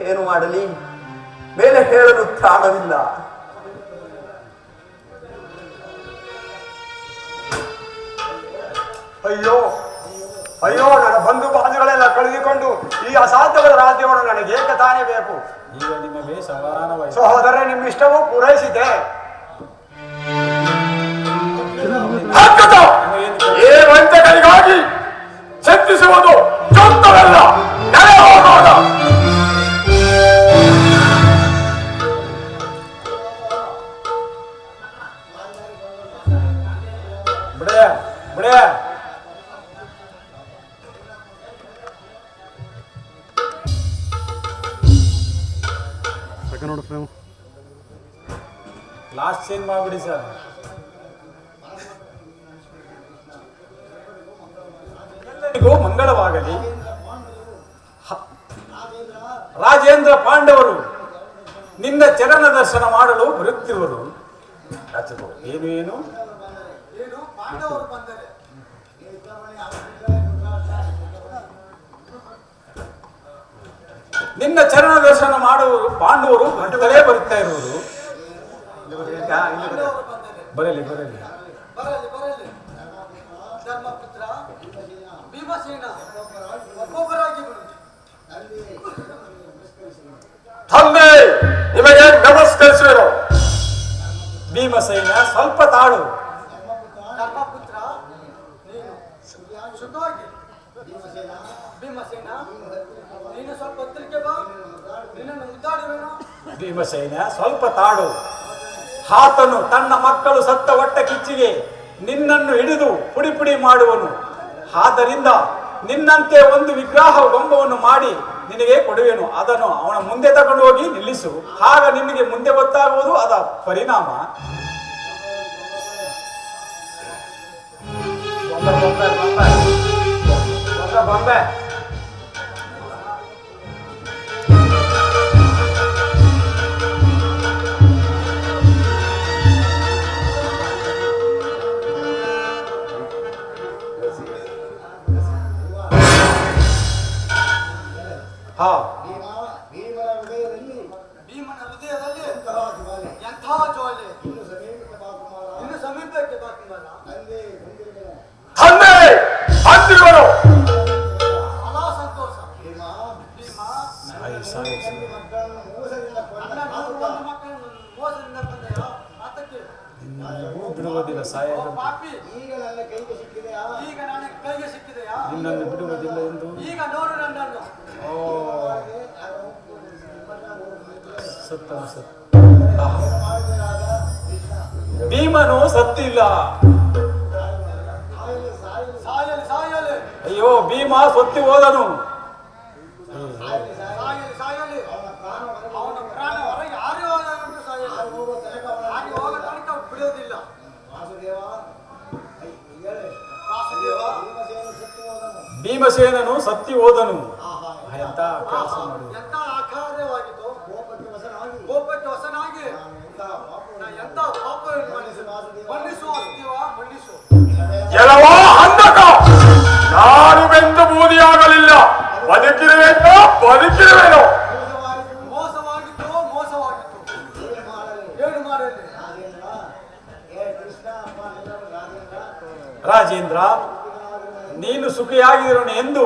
Speaker 1: ಏನು ಮಾಡಲಿ, ಮೇಲೆ ಹೇಳಲು ತ್ರಾಣವಿಲ್ಲ.
Speaker 2: ಅಯ್ಯೋ ಅಯ್ಯೋ, ನನ್ನ ಬಂಧು ಬಾಂಧವಗಳೆಲ್ಲ ಕಳೆದುಕೊಂಡು ಈ ಅಸಾಧ್ಯವಾದ ರಾಜ್ಯವನ್ನು ನನಗೆ ಏಕ ತಾನೇ ಬೇಕು.
Speaker 6: ಈಗ ನಿಮಗೆ ಸಮಾಧಾನವಾಯಿತು.
Speaker 2: ಸಹೋದರೇ, ನಿಮ್ಮ ಇಷ್ಟವೂ ಪೂರೈಸಿದೆ.
Speaker 7: ಈ ವಂಚಕರಿಗಾಗಿ ಚಿಂತಿಸುವುದು ಚೊತ್ತವಲ್ಲ. ನಡೆ ಹೋಗೋಣ.
Speaker 6: ಬಿಡೆ ಬಿಡೆ. ಲಾಸ್ಟ್ ಸೀನ್ ಮಾಡ್ಬಿಡಿ ಸರ್. ಎಲ್ಲರಿಗೂ ಮಂಗಳವಾಗಲಿ. ರಾಜೇಂದ್ರ ಪಾಂಡವರು ನಿನ್ನ ಚರಣ ದರ್ಶನ ಮಾಡಲು ಬರುತ್ತಿರುವರು. ಏನು ಏನು ನಿನ್ನ ಚರಣ ದರ್ಶನ ಮಾಡುವರು ಪಾಂಡವರು ಗಂಟಲೇ ಬರುತ್ತಾ ಇರುವರು. ಬರಲಿ ಬರಲಿ.
Speaker 2: ಧರ್ಮಪುತ್ರ ಭೀಮಸೇನ ಒಬ್ಬೊಬ್ಬರಾಗಿ
Speaker 7: ತಂದೆ ನಿಮಗೆ ನಮಸ್ಕರಿಸುವೆನು.
Speaker 6: ಭೀಮಸೇನ ಸ್ವಲ್ಪ ತಾಳು.
Speaker 2: ಧರ್ಮಪುತ್ರ ನೀನು ಸುಖವಾಗಿ. ಭೀಮಸೇನ ನೀನು ಸ್ವಲ್ಪ ಹೊತ್ತಲಿಕ್ಕೆ ಬಾ, ನಿನ್ನನ್ನು ಮುದ್ದಾಡುವೆನು.
Speaker 6: ಭೀಮಸೇನ ಸ್ವಲ್ಪ ತಾಳು. ಆತನು ತನ್ನ ಮಕ್ಕಳು ಸತ್ತ ಹೊಟ್ಟ ಕಿಚ್ಚಿಗೆ ನಿನ್ನನ್ನು ಹಿಡಿದು ಪುಡಿ ಪುಡಿ ಮಾಡುವನು. ಆದ್ದರಿಂದ ನಿನ್ನಂತೆ ಒಂದು ವಿಗ್ರಹ ಗೊಂಬವನ್ನು ಮಾಡಿ ನಿನಗೆ ಕೊಡುವೆನು. ಅದನ್ನು ಅವನ ಮುಂದೆ ತಗೊಂಡು ಹೋಗಿ ನಿಲ್ಲಿಸು. ಆಗ ನಿನಗೆ ಮುಂದೆ ಗೊತ್ತಾಗುವುದು ಅದರ ಪರಿಣಾಮ.
Speaker 2: ಬಾಂಬೆ
Speaker 6: ಹಾ,
Speaker 2: ಭೀಮನ ಹೃದಯದಲ್ಲಿ ಎಂಥ ಜ್ವಾಲೆ. ಇನ್ನು ಸಮೀಪಕ್ಕೆ ಬಾ ಕುಮಾರ.
Speaker 7: ತಂದೆ ಅಂತಿರುವರು.
Speaker 2: ಬಹಳ ಸಂತೋಷ. ಭೀಮ
Speaker 6: ಸಾಯಿ ಸಾಯಿ ಸಾಯಿ.
Speaker 2: ಅಣ್ಣ ನೂರು ಒಂದು ಮಕ್ಕಳನ್ನು ಮೋಸದಿಂದ ತಂದೆಯ ಆತಕ್ಕೆ
Speaker 6: ಬಿಡುವುದಿಲ್ಲ ಸಾಯ.
Speaker 2: ಪಾಪಿ ಈಗ ನನ್ನ ಕೈಗೆ ಸಿಕ್ಕಿದೆಯಾ?
Speaker 6: ನಿನ್ನನ್ನು ಬಿಡುವುದಿಲ್ಲ ಎಂದು.
Speaker 2: ಈಗ ನೋಡು ನನ್ನನ್ನು.
Speaker 6: ಸತ್ತ ಭೀಮನು ಸತ್ತಿಲ್ಲ.
Speaker 2: ಸಾಯಲಿ ಸಾಯಲಿ
Speaker 6: ಅಯ್ಯೋ, ಭೀಮ ಸೊತ್ತಿ ಹೋದನು.
Speaker 2: ಸಾಯಲಿ ಅವನ ಪ್ರಾಣ ಹೊರಗೆ ಯಾರು ಹೋಗಂಟು ಸಾಯಲಿ. ಹಾಗೆ ಹೋಗ ತನಕ ಬಿಡೋದಿಲ್ಲ.
Speaker 6: ಭೀಮಸೇನನು ಸತ್ತಿ ಹೋದನು. ಎಂತ ಕೆಲಸ ಮಾಡುವುದು.
Speaker 2: ಎಂತ ಆಕಾರವಾಗಿತ್ತು. ಕೋಪಕ್ಕೆ ವಸನಾಗಿ ಎಂತ ಪಾಪ ಮನ್ನಿಸು ಅಸ್ತಿವ ಮನ್ನಿಸು.
Speaker 7: ಎಲ್ಲವೋ ಅಂಧಕ. ನಾನು ಬೆಂದು ಬೂದಿಯಾಗಲಿಲ್ಲ. ಬದುಕಿರುವೆನೋ ಬದುಕಿರುವೆನೋ.
Speaker 2: ಮೋಸವಾಗಿತ್ತು ಏನು ಮಾಡಲಿ.
Speaker 6: ರಾಜೇಂದ್ರ, ನೀನು ಸುಖಿಯಾಗಿರೋಣ ಎಂದು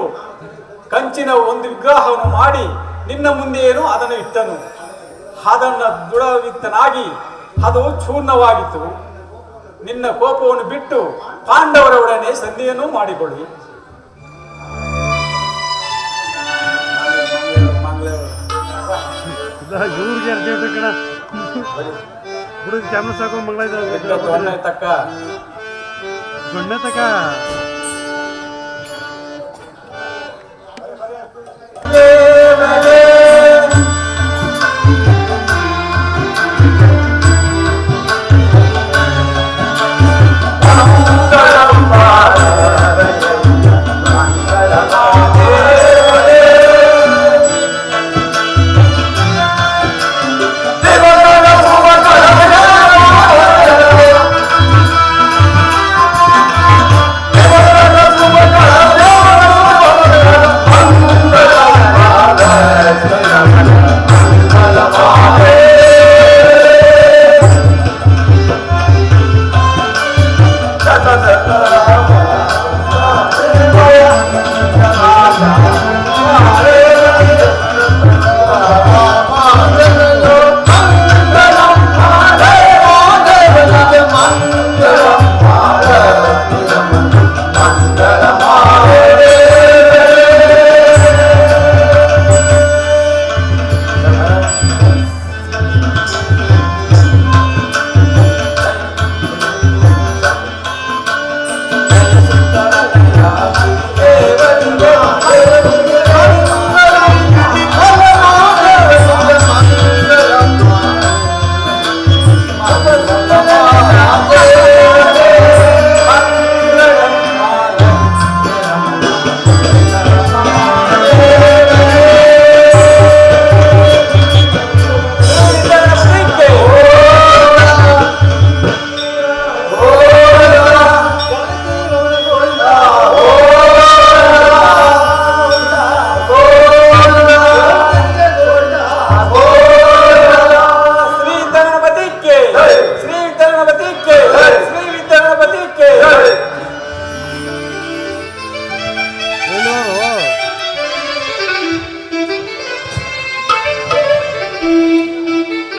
Speaker 6: ಕಂಚಿನ ಒಂದು ವಿಗ್ರಹವನ್ನು ಮಾಡಿ ನಿನ್ನ ಮುಂದೆಯೇನು ಅದನ್ನು ಇಟ್ಟನು. ಅದನ್ನು ದುಡವಿತ್ತನಾಗಿ ಅದು ಚೂರ್ಣವಾಗಿತ್ತು. ನಿನ್ನ ಕೋಪವನ್ನು ಬಿಟ್ಟು ಪಾಂಡವರೊಡನೆ ಸಂಧಿಯನ್ನು ಮಾಡಿಕೊಳ್ಳಿ.
Speaker 8: ಕ್ಯಾಮ್ರಾ ಸಾಕು ಮಂಗಳ
Speaker 6: ತಕ್ಕ
Speaker 8: ತಕ್ಕ